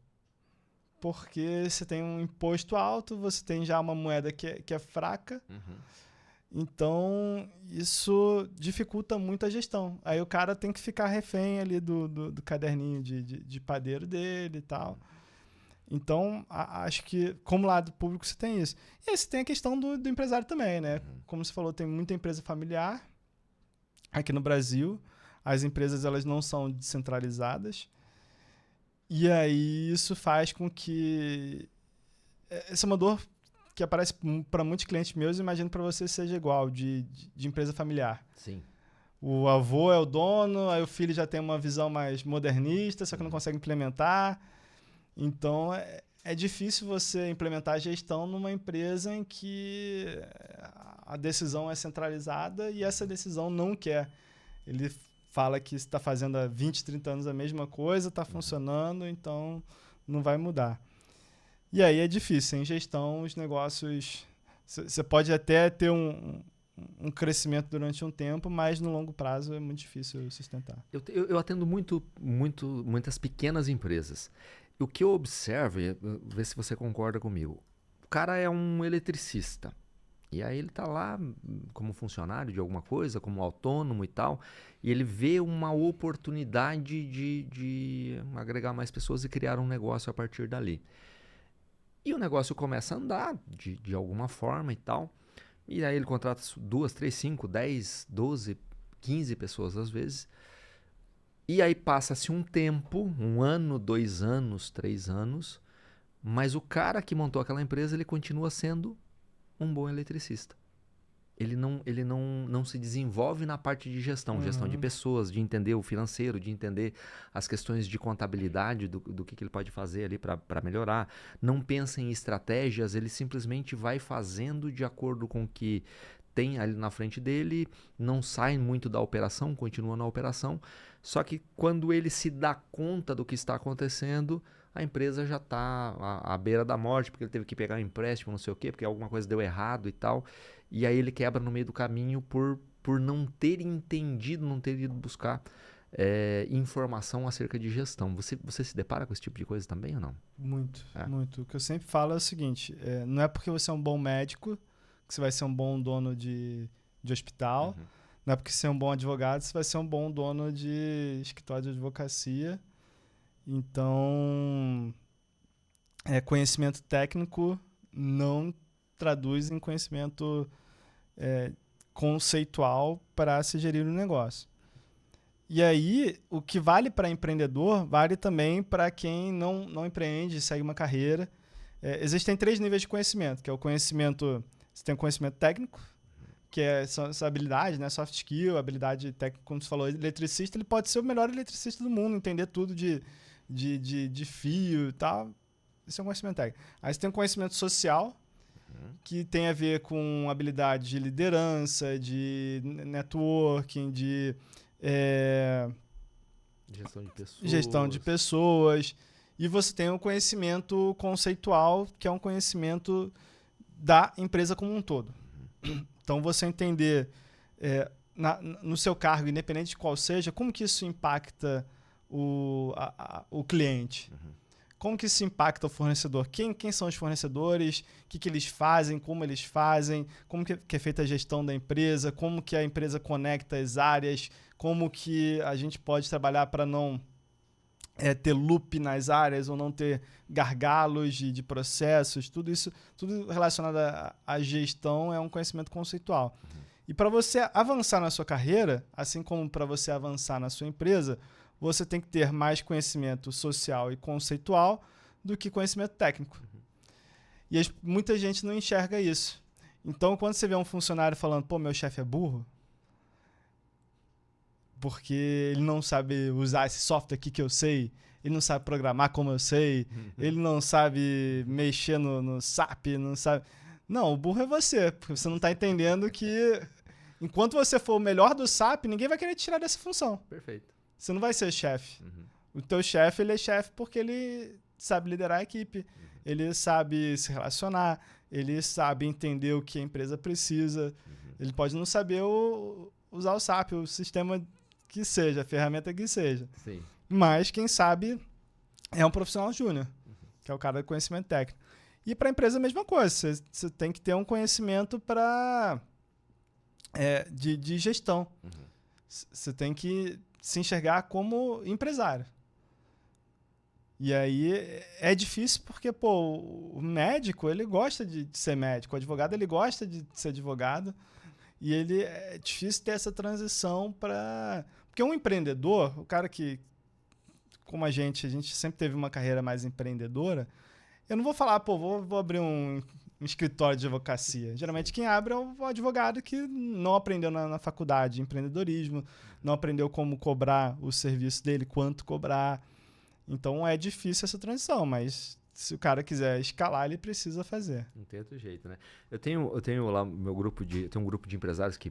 porque você tem um imposto alto, você tem já uma moeda que é fraca. Então, isso dificulta muito a gestão. Aí o cara tem que ficar refém ali do caderninho de padeiro dele e tal. Então, acho que como lado público você tem isso. E aí você tem a questão do empresário também, né? Como você falou, tem muita empresa familiar aqui no Brasil. As empresas elas não são descentralizadas. E aí isso faz com que... Essa é uma dor que aparece para muitos clientes meus, imagino para você seja igual, de empresa familiar. Sim. O avô é o dono, aí o filho já tem uma visão mais modernista, só que não consegue implementar. Então, é difícil você implementar a gestão numa empresa em que a decisão é centralizada e essa decisão não quer. Ele fala que está fazendo há 20, 30 anos a mesma coisa, está funcionando, então não vai mudar. E aí é difícil. Em gestão, os negócios... Você pode até ter um crescimento durante um tempo, mas no longo prazo é muito difícil sustentar. Eu atendo muitas pequenas empresas. O que eu observo, vê se você concorda comigo, o cara é um eletricista. E aí ele está lá como funcionário de alguma coisa, como autônomo e tal, e ele vê uma oportunidade de agregar mais pessoas e criar um negócio a partir dali. E o negócio começa a andar de alguma forma e tal. E aí ele contrata 2, 3, 5, 10, 12, 15 pessoas às vezes. E aí passa-se um tempo, 1 ano, 2 anos, 3 anos, mas o cara que montou aquela empresa, ele continua sendo um bom eletricista. Ele não se desenvolve na parte de gestão de pessoas, de entender o financeiro, de entender as questões de contabilidade, do que ele pode fazer ali para melhorar. Não pensa em estratégias, ele simplesmente vai fazendo de acordo com o que tem ali na frente dele, não sai muito da operação, continua na operação. Só que quando ele se dá conta do que está acontecendo, a empresa já está à beira da morte, porque ele teve que pegar um empréstimo, não sei o quê, porque alguma coisa deu errado e tal. E aí ele quebra no meio do caminho por não ter entendido, não ter ido buscar informação acerca de gestão. Você se depara com esse tipo de coisa também ou não? Muito, muito. O que eu sempre falo é o seguinte, não é porque você é um bom médico que você vai ser um bom dono de hospital, não é porque você é um bom advogado você vai ser um bom dono de escritório de advocacia. Então, conhecimento técnico não traduz em conhecimento conceitual para se gerir um negócio. E aí, o que vale para empreendedor, vale também para quem não empreende, segue uma carreira. Existem 3 níveis de conhecimento, que é o conhecimento... Você tem o conhecimento técnico, que é essa habilidade, né? Soft skill, habilidade técnica, como você falou, eletricista, ele pode ser o melhor eletricista do mundo, entender tudo de fio e tal. Esse é um conhecimento técnico. Aí você tem um conhecimento social, que tem a ver com habilidade de liderança, de networking, de gestão de pessoas. E você tem o conhecimento conceitual, que é um conhecimento da empresa como um todo. Então, você entender no seu cargo, independente de qual seja, como que isso impacta o cliente. Como que isso impacta o fornecedor? Quem são os fornecedores? O que eles fazem? Como eles fazem? Como que é feita a gestão da empresa? Como que a empresa conecta as áreas? Como que a gente pode trabalhar para não ter loop nas áreas ou não ter gargalos de processos? Tudo isso, tudo relacionado à gestão é um conhecimento conceitual. E para você avançar na sua carreira, assim como para você avançar na sua empresa, você tem que ter mais conhecimento social e conceitual do que conhecimento técnico. E muita gente não enxerga isso. Então, quando você vê um funcionário falando, pô, meu chefe é burro, porque ele não sabe usar esse software aqui que eu sei, ele não sabe programar como eu sei, ele não sabe mexer no SAP, não sabe... Não, o burro é você, porque você não está entendendo que enquanto você for o melhor do SAP, ninguém vai querer te tirar dessa função. Perfeito. Você não vai ser chefe. O teu chefe, ele é chefe porque ele sabe liderar a equipe, ele sabe se relacionar, ele sabe entender o que a empresa precisa, ele pode não saber usar o SAP, o sistema que seja, a ferramenta que seja. Sim. Mas quem sabe é um profissional júnior, que é o cara do conhecimento técnico. E para a empresa a mesma coisa, você tem que ter um conhecimento de gestão. Você tem que se enxergar como empresário. E aí é difícil porque, o médico, ele gosta de ser médico, o advogado, ele gosta de ser advogado, e é difícil ter essa transição para... Porque um empreendedor, o cara que, como a gente sempre teve uma carreira mais empreendedora, eu não vou falar, vou abrir um escritório de advocacia. Geralmente quem abre é o advogado que não aprendeu na faculdade de empreendedorismo, não aprendeu como cobrar o serviço dele, quanto cobrar. Então é difícil essa transição, mas se o cara quiser escalar, ele precisa fazer. Não tem outro jeito, né? Eu tenho lá meu grupo tem um grupo de empresários que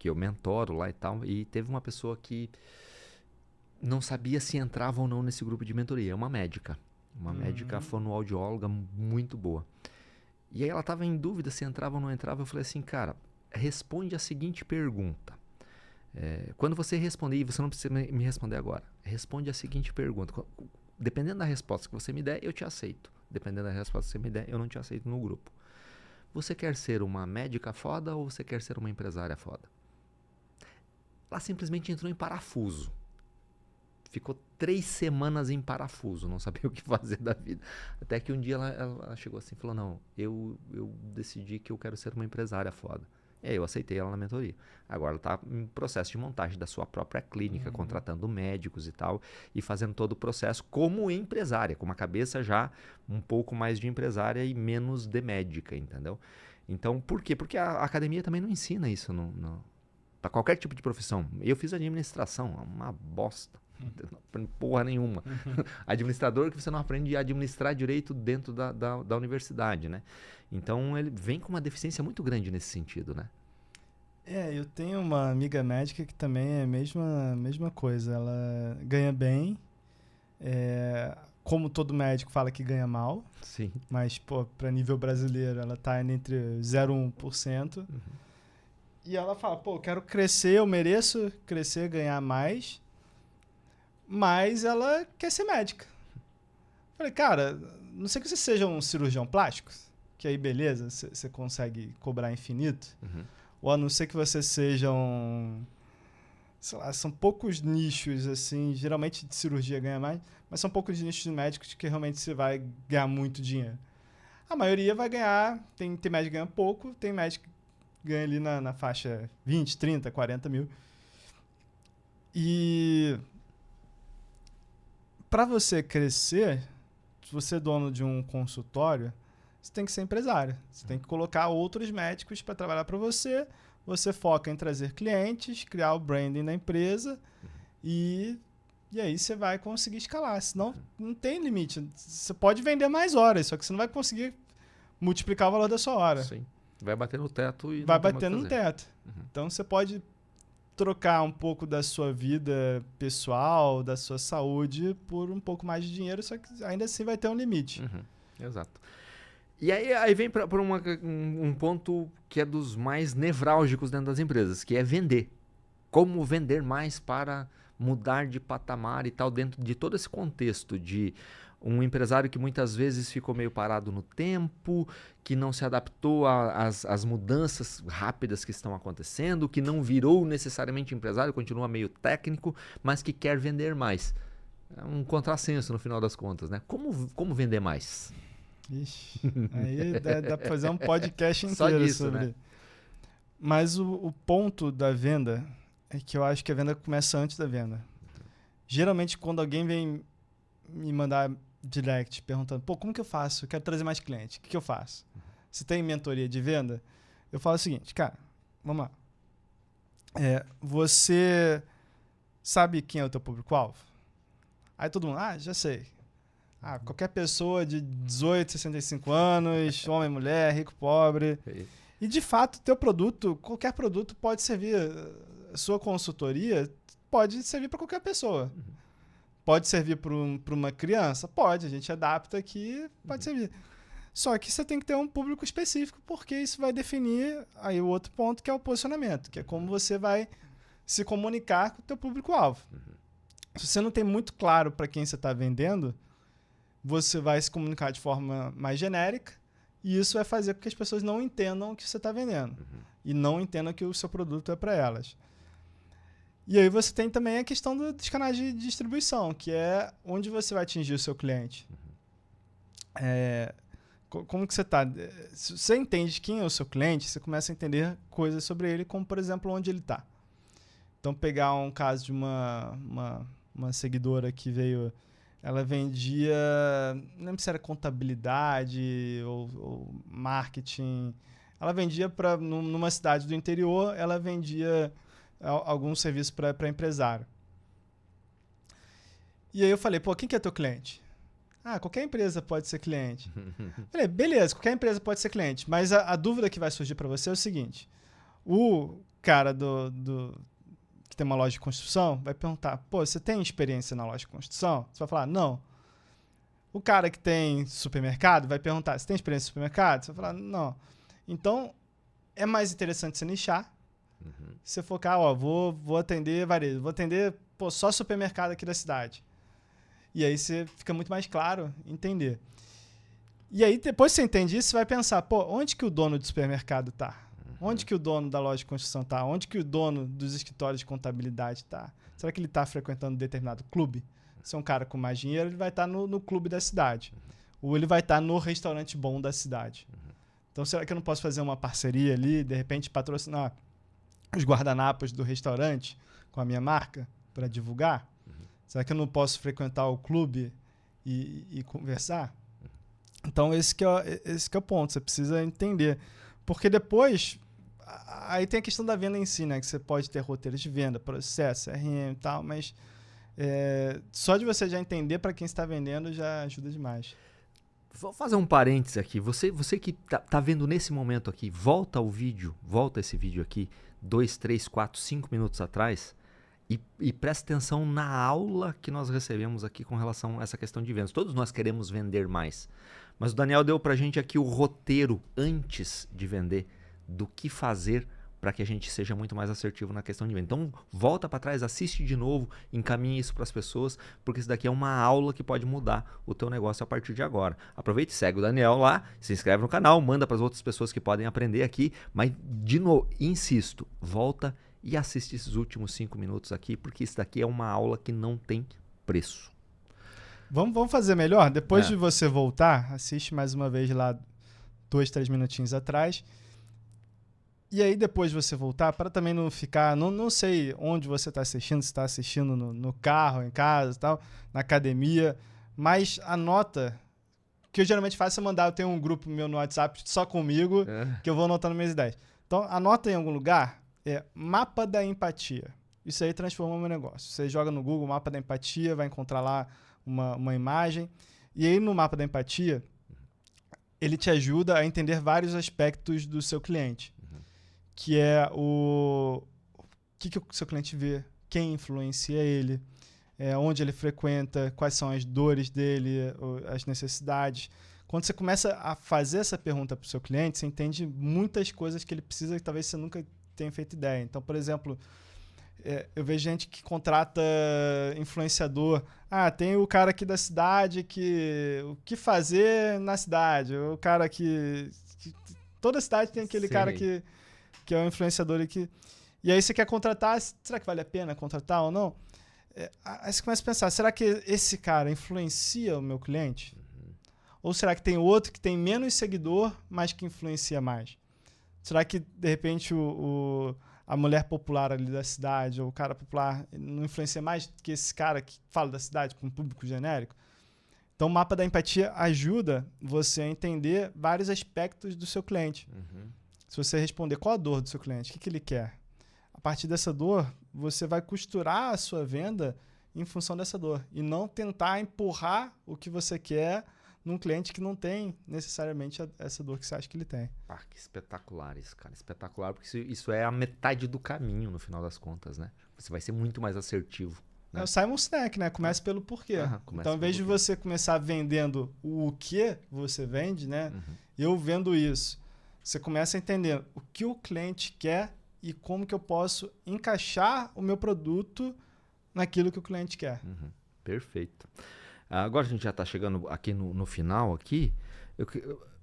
eu mentoro lá e tal, e teve uma pessoa que não sabia se entrava ou não nesse grupo de mentoria. É uma médica. Uma médica fonoaudióloga muito boa. E aí ela estava em dúvida se entrava ou não entrava. Eu falei assim, cara, responde a seguinte pergunta. Quando você responder, e você não precisa me responder agora, responde a seguinte pergunta. Dependendo da resposta que você me der, eu te aceito. Dependendo da resposta que você me der, eu não te aceito no grupo. Você quer ser uma médica foda ou você quer ser uma empresária foda? Ela simplesmente entrou em parafuso. Ficou 3 semanas em parafuso, não sabia o que fazer da vida. Até que um dia ela chegou assim e falou, não, eu decidi que eu quero ser uma empresária foda. E aí eu aceitei ela na mentoria. Agora ela está em processo de montagem da sua própria clínica, contratando médicos e tal, e fazendo todo o processo como empresária, com uma cabeça já um pouco mais de empresária e menos de médica, entendeu? Então, por quê? Porque a academia também não ensina isso para qualquer tipo de profissão. Eu fiz administração, uma bosta. Não aprende porra nenhuma. Administrador que você não aprende a administrar direito dentro da universidade, né? Então ele vem com uma deficiência muito grande nesse sentido, né? Eu tenho uma amiga médica que também é a mesma coisa. Ela ganha bem, como todo médico fala que ganha mal. Sim. Mas, para nível brasileiro, ela tá entre 0 e 1%. E ela fala, eu quero crescer, eu mereço crescer, ganhar mais. Mas ela quer ser médica. Falei, cara, não sei que você seja um cirurgião plástico, que aí beleza, você consegue cobrar infinito. Ou a não ser que você seja sei lá, são poucos nichos, assim, geralmente de cirurgia ganha mais, mas são poucos nichos médicos que realmente você vai ganhar muito dinheiro. A maioria vai ganhar, tem médico que ganha pouco, tem médico que ganha ali na faixa 20, 30, 40 mil. E para você crescer, se você é dono de um consultório, você tem que ser empresário. Você tem que colocar outros médicos para trabalhar para você. Você foca em trazer clientes, criar o branding da empresa e aí você vai conseguir escalar. Senão não tem limite. Você pode vender mais horas, só que você não vai conseguir multiplicar o valor da sua hora. Sim. Vai bater no teto e vai bater no teto. Então você pode trocar um pouco da sua vida pessoal, da sua saúde, por um pouco mais de dinheiro, só que ainda assim vai ter um limite. Exato. E aí vem para um ponto que é dos mais nevrálgicos dentro das empresas, que é vender. Como vender mais para mudar de patamar e tal, dentro de todo esse contexto de um empresário que muitas vezes ficou meio parado no tempo, que não se adaptou às mudanças rápidas que estão acontecendo, que não virou necessariamente empresário, continua meio técnico, mas que quer vender mais. É um contrassenso no final das contas, né? Como vender mais? Ixi, aí dá para fazer um podcast inteiro disso, sobre. Né? Mas o ponto da venda é que eu acho que a venda começa antes da venda. Geralmente, quando alguém vem me mandar direct perguntando, como que eu faço? Eu quero trazer mais cliente. O que eu faço? Você tem mentoria de venda? Eu falo o seguinte, cara, vamos lá. Você sabe quem é o teu público-alvo? Aí todo mundo, já sei. Qualquer pessoa de 18, 65 anos, homem, mulher, rico, pobre. E de fato, teu produto, qualquer produto pode servir. A sua consultoria pode servir para qualquer pessoa. Pode servir para uma criança? Pode, a gente adapta aqui, pode servir. Só que você tem que ter um público específico, porque isso vai definir aí o outro ponto, que é o posicionamento, que é como você vai se comunicar com o teu público-alvo. Se você não tem muito claro para quem você está vendendo, você vai se comunicar de forma mais genérica e isso vai fazer com que as pessoas não entendam o que você está vendendo e não entendam que o seu produto é para elas. E aí você tem também a questão dos canais de distribuição, que é onde você vai atingir o seu cliente. Como que você está? Se você entende quem é o seu cliente, você começa a entender coisas sobre ele, como, por exemplo, onde ele está. Então, pegar um caso de uma seguidora que veio... Ela vendia... Não lembro se era contabilidade ou marketing. Ela vendia numa cidade do interior, ela vendia algum serviço para empresário. E aí eu falei, pô, quem que é teu cliente? Qualquer empresa pode ser cliente. Falei, beleza, qualquer empresa pode ser cliente. Mas a dúvida que vai surgir para você é o seguinte. O cara que tem uma loja de construção vai perguntar, pô, você tem experiência na loja de construção? Você vai falar, não. O cara que tem supermercado vai perguntar, você tem experiência no supermercado? Você vai falar, não. Então, é mais interessante você nichar. Você focar, vou atender varejo, vou atender só supermercado aqui da cidade. E aí você fica muito mais claro entender. E aí, depois que você entende isso, você vai pensar, onde que o dono do supermercado está? Onde que o dono da loja de construção está? Onde que o dono dos escritórios de contabilidade está? Será que ele está frequentando determinado clube? Se é um cara com mais dinheiro, ele vai estar no clube da cidade. Ou ele vai estar no restaurante bom da cidade. Então, será que eu não posso fazer uma parceria ali, de repente patrocinar os guardanapos do restaurante com a minha marca para divulgar? Será que eu não posso frequentar o clube e conversar? Então, esse que é o ponto. Você precisa entender. Porque depois, aí tem a questão da venda em si, né? Que você pode ter roteiros de venda, processo, CRM e tal, mas só de você já entender para quem está vendendo já ajuda demais. Vou fazer um parênteses aqui. Você que tá vendo nesse momento aqui, volta esse vídeo aqui, 2, 3, 4, 5 minutos atrás, e presta atenção na aula que nós recebemos aqui com relação a essa questão de vendas. Todos nós queremos vender mais. Mas o Daniel deu pra gente aqui o roteiro antes de vender, do que fazer para que a gente seja muito mais assertivo na questão de venda. Então, volta para trás, assiste de novo, encaminhe isso para as pessoas, porque isso daqui é uma aula que pode mudar o teu negócio a partir de agora. Aproveite, segue o Daniel lá, se inscreve no canal, manda para as outras pessoas que podem aprender aqui, mas, de novo, insisto, volta e assiste esses últimos 5 minutos aqui, porque isso daqui é uma aula que não tem preço. Vamos fazer melhor? Depois de você voltar, assiste mais uma vez lá 2, 3 minutinhos atrás. E aí depois de você voltar, para também não ficar... Não sei onde você está assistindo, se está assistindo no carro, em casa e tal, na academia, mas anota... O que eu geralmente faço é mandar... Eu tenho um grupo meu no WhatsApp só comigo, que eu vou anotando minhas ideias. Então, anota em algum lugar, mapa da empatia. Isso aí transforma o meu negócio. Você joga no Google, mapa da empatia, vai encontrar lá uma imagem. E aí, no mapa da empatia, ele te ajuda a entender vários aspectos do seu cliente. Que é o que o seu cliente vê, quem influencia ele, onde ele frequenta, quais são as dores dele, as necessidades. Quando você começa a fazer essa pergunta para o seu cliente, você entende muitas coisas que ele precisa que talvez você nunca tenha feito ideia. Então, por exemplo, eu vejo gente que contrata influenciador. Tem o cara aqui da cidade o que fazer na cidade. O cara que toda cidade tem aquele cara que é um influenciador aqui. E aí você quer contratar, será que vale a pena contratar ou não? Aí você começa a pensar, será que esse cara influencia o meu cliente? Ou será que tem outro que tem menos seguidor, mas que influencia mais? Será que, de repente, a mulher popular ali da cidade, ou o cara popular, não influencia mais que esse cara que fala da cidade com um público genérico? Então, o mapa da empatia ajuda você a entender vários aspectos do seu cliente. Se você responder qual a dor do seu cliente, o que ele quer, a partir dessa dor, você vai costurar a sua venda em função dessa dor e não tentar empurrar o que você quer num cliente que não tem necessariamente essa dor que você acha que ele tem. Que espetacular isso, cara. Espetacular, porque isso é a metade do caminho, no final das contas, né? Você vai ser muito mais assertivo. Né? É o Simon Sinek, né? Comece pelo porquê. Então, ao invés de você começar vendendo o que você vende, né? Eu vendo isso. Você começa a entender o que o cliente quer e como que eu posso encaixar o meu produto naquilo que o cliente quer. Perfeito. Agora a gente já está chegando aqui no final aqui.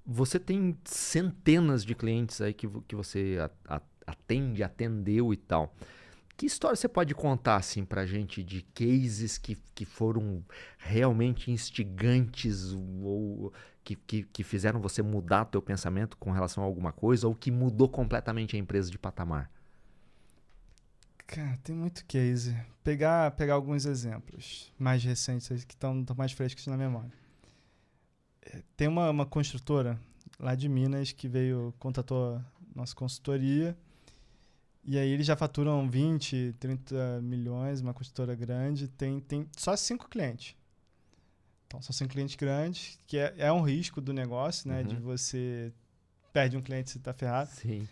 Você tem centenas de clientes aí que você atendeu e tal. Que história você pode contar assim pra gente de cases que foram realmente instigantes ou que fizeram você mudar teu pensamento com relação a alguma coisa ou que mudou completamente a empresa de patamar? Cara, tem muito case. Pegar alguns exemplos mais recentes que estão mais frescos na memória. Tem uma construtora lá de Minas que contatou nossa consultoria e aí eles já faturam 20, 30 milhões, uma construtora grande, tem só 5 clientes. Então, são 5 clientes grandes, que é um risco do negócio, né? De você perde um cliente e você tá ferrado. Sim.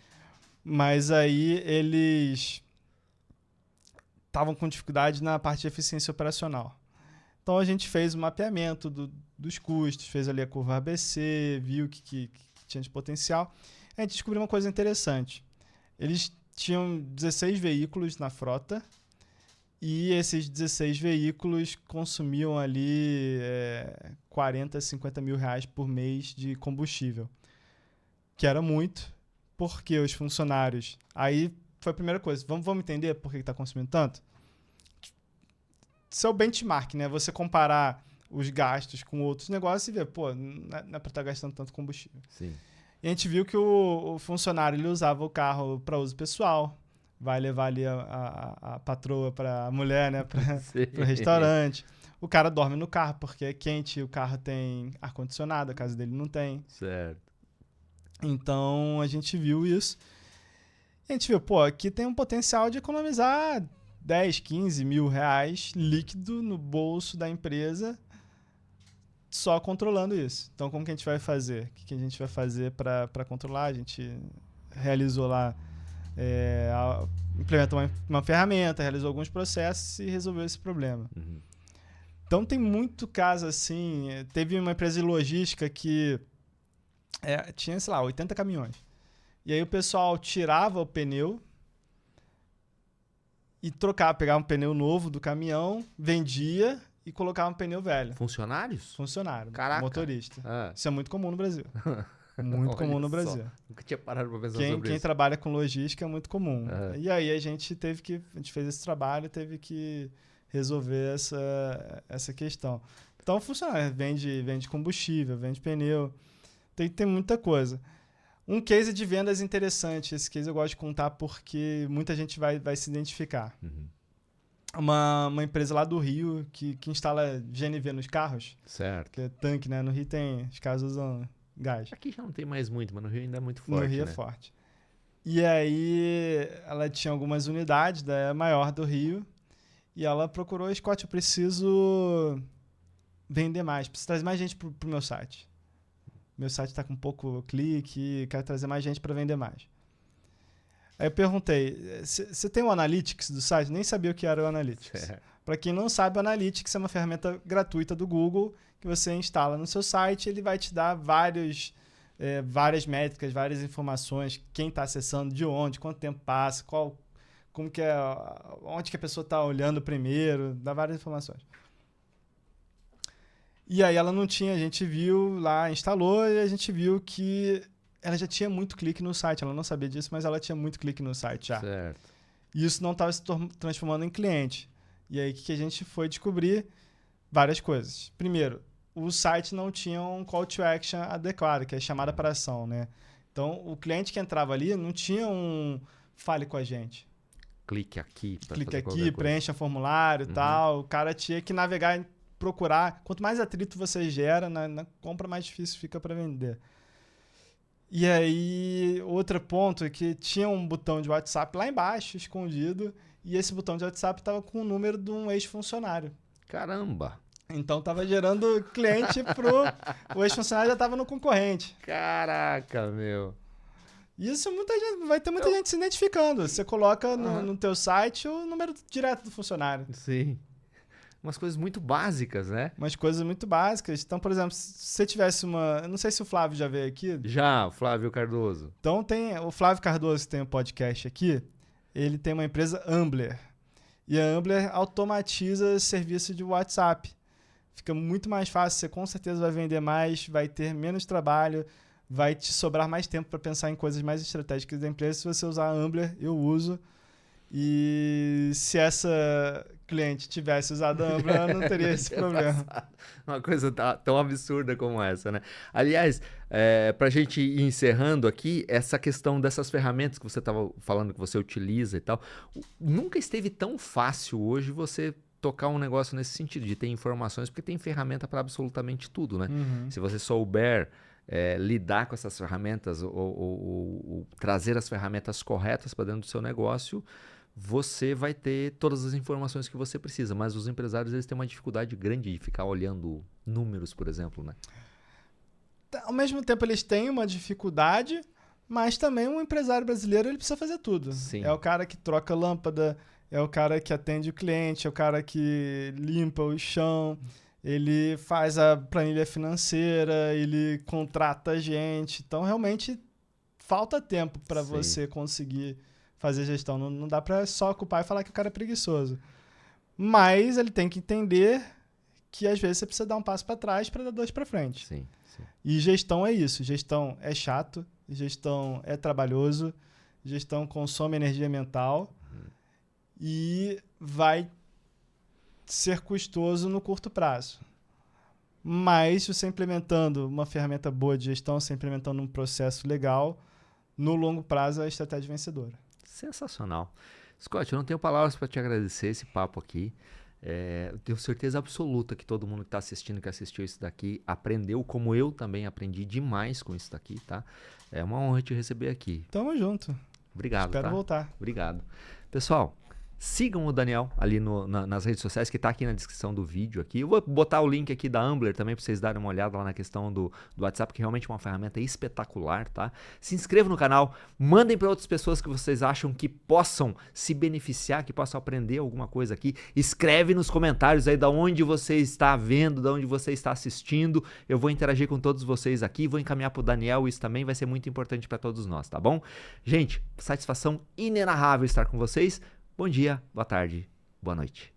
Mas aí eles estavam com dificuldade na parte de eficiência operacional. Então, a gente fez o mapeamento dos custos, fez ali a curva ABC, viu que tinha de potencial. A gente descobriu uma coisa interessante. Eles tinham 16 veículos na frota e esses 16 veículos consumiam ali 40, 50 mil reais por mês de combustível, que era muito, porque os funcionários... Aí foi a primeira coisa, vamos entender por que está consumindo tanto? Isso é o benchmark, né? Você comparar os gastos com outros negócios e ver, pô, não é para estar gastando tanto combustível. Sim. E a gente viu que o funcionário ele usava o carro para uso pessoal, vai levar ali a patroa para a mulher, né, para o restaurante. O cara dorme no carro porque é quente, o carro tem ar-condicionado, a casa dele não tem. Certo. Então, a gente viu isso. E a gente viu, pô, aqui tem um potencial de economizar 10, 15 mil reais líquido no bolso da empresa só controlando isso. Então, como que a gente vai fazer? O que a gente vai fazer para controlar? A gente realizou lá, implementou uma ferramenta, realizou alguns processos e resolveu esse problema. Então, tem muito caso assim. Teve uma empresa de logística que tinha, sei lá, 80 caminhões. E aí o pessoal tirava o pneu e pegava um pneu novo do caminhão, vendia e colocava um pneu velho. Funcionários? Funcionário. Caraca. Motorista. Isso é muito comum no Brasil. Muito comum no Brasil. Nunca tinha parado pra pensar sobre isso. Quem trabalha com logística é muito comum. E aí a gente fez esse trabalho e teve que resolver essa questão. Então funciona, vende combustível, vende pneu, tem muita coisa. Um case de vendas interessante, esse case eu gosto de contar porque muita gente vai se identificar. Uma empresa lá do Rio que instala GNV nos carros. Certo. Que é tanque, né? No Rio os carros usam gás. Aqui já não tem mais muito, mas no Rio ainda é muito forte. No Rio né? é forte. E aí ela tinha algumas unidades da maior do Rio e ela procurou, Scott, eu preciso vender mais, preciso trazer mais gente pro meu site. Meu site está com pouco clique, quero trazer mais gente para vender mais. Aí eu perguntei, você tem o Analytics do site? Nem sabia o que era o Analytics. Para quem não sabe, o Analytics é uma ferramenta gratuita do Google que você instala no seu site, ele vai te dar várias métricas, várias informações, quem está acessando, de onde, quanto tempo passa, onde que a pessoa está olhando primeiro, dá várias informações. E aí ela não tinha, a gente viu lá, instalou e a gente viu que ela já tinha muito clique no site. Ela não sabia disso, mas ela tinha muito clique no site já. Certo. E isso não estava se transformando em cliente. E aí o que a gente foi descobrir? Várias coisas. Primeiro, o site não tinha um call to action adequado, que é chamada para ação, né? Então, o cliente que entrava ali não tinha fale com a gente. Clique aqui. Clique aqui, preencha formulário e tal. O cara tinha que navegar, procurar. Quanto mais atrito você gera na compra, mais difícil fica para vender. E aí, outro ponto é que tinha um botão de WhatsApp lá embaixo, escondido, e esse botão de WhatsApp estava com o número de um ex-funcionário. Caramba! Então, estava gerando cliente o ex-funcionário já estava no concorrente. Caraca, meu! Isso vai ter muita gente se identificando. Você coloca no teu site o número direto do funcionário. Sim. Umas coisas muito básicas, né? Umas coisas muito básicas. Então, por exemplo, se você tivesse eu não sei se o Flávio já veio aqui. Já, o Flávio Cardoso. Então, o Flávio Cardoso tem um podcast aqui. Ele tem uma empresa Ambler. E a Ambler automatiza serviço de WhatsApp. fica muito mais fácil, você com certeza vai vender mais, vai ter menos trabalho, vai te sobrar mais tempo para pensar em coisas mais estratégicas da empresa. Se você usar a Ambler, eu uso. E se essa cliente tivesse usado a Ambler, ela não teria esse problema. Uma coisa tão absurda como essa, né? Aliás, para a gente ir encerrando aqui, essa questão dessas ferramentas que você estava falando que você utiliza e tal, nunca esteve tão fácil hoje você tocar um negócio nesse sentido, de ter informações, porque tem ferramenta para absolutamente tudo, né? Uhum. Se você souber lidar com essas ferramentas ou trazer as ferramentas corretas para dentro do seu negócio, você vai ter todas as informações que você precisa. Mas os empresários eles têm uma dificuldade grande de ficar olhando números, por exemplo, né? Ao mesmo tempo, eles têm uma dificuldade, mas também um empresário brasileiro ele precisa fazer tudo. Sim. É o cara que troca lâmpada, é o cara que atende o cliente, é o cara que limpa o chão, ele faz a planilha financeira, ele contrata gente. Então, realmente, falta tempo para você conseguir fazer gestão. Não dá para só ocupar e falar que o cara é preguiçoso. Mas ele tem que entender que, às vezes, você precisa dar um passo para trás para dar dois para frente. Sim. E gestão é isso. Gestão é chato, gestão é trabalhoso, gestão consome energia mental e vai ser custoso no curto prazo. Mas você implementando uma ferramenta boa de gestão, você implementando um processo legal, no longo prazo é a estratégia vencedora. Sensacional. Scott, eu não tenho palavras para te agradecer esse papo aqui. Eu tenho certeza absoluta que todo mundo que está assistindo, que assistiu isso daqui, aprendeu, como eu também aprendi demais com isso daqui, tá? É uma honra te receber aqui. Tamo junto. Obrigado, Espero voltar. Obrigado. Pessoal, sigam o Daniel ali nas redes sociais, que está aqui na descrição do vídeo. Aqui. Eu vou botar o link aqui da Ambler também para vocês darem uma olhada lá na questão do WhatsApp, que realmente é uma ferramenta espetacular, tá? Se inscrevam no canal, mandem para outras pessoas que vocês acham que possam se beneficiar, que possam aprender alguma coisa aqui. Escreve nos comentários aí de onde você está vendo, de onde você está assistindo. Eu vou interagir com todos vocês aqui, vou encaminhar para o Daniel, isso também vai ser muito importante para todos nós, tá bom? Gente, satisfação inenarrável estar com vocês. Bom dia, boa tarde, boa noite.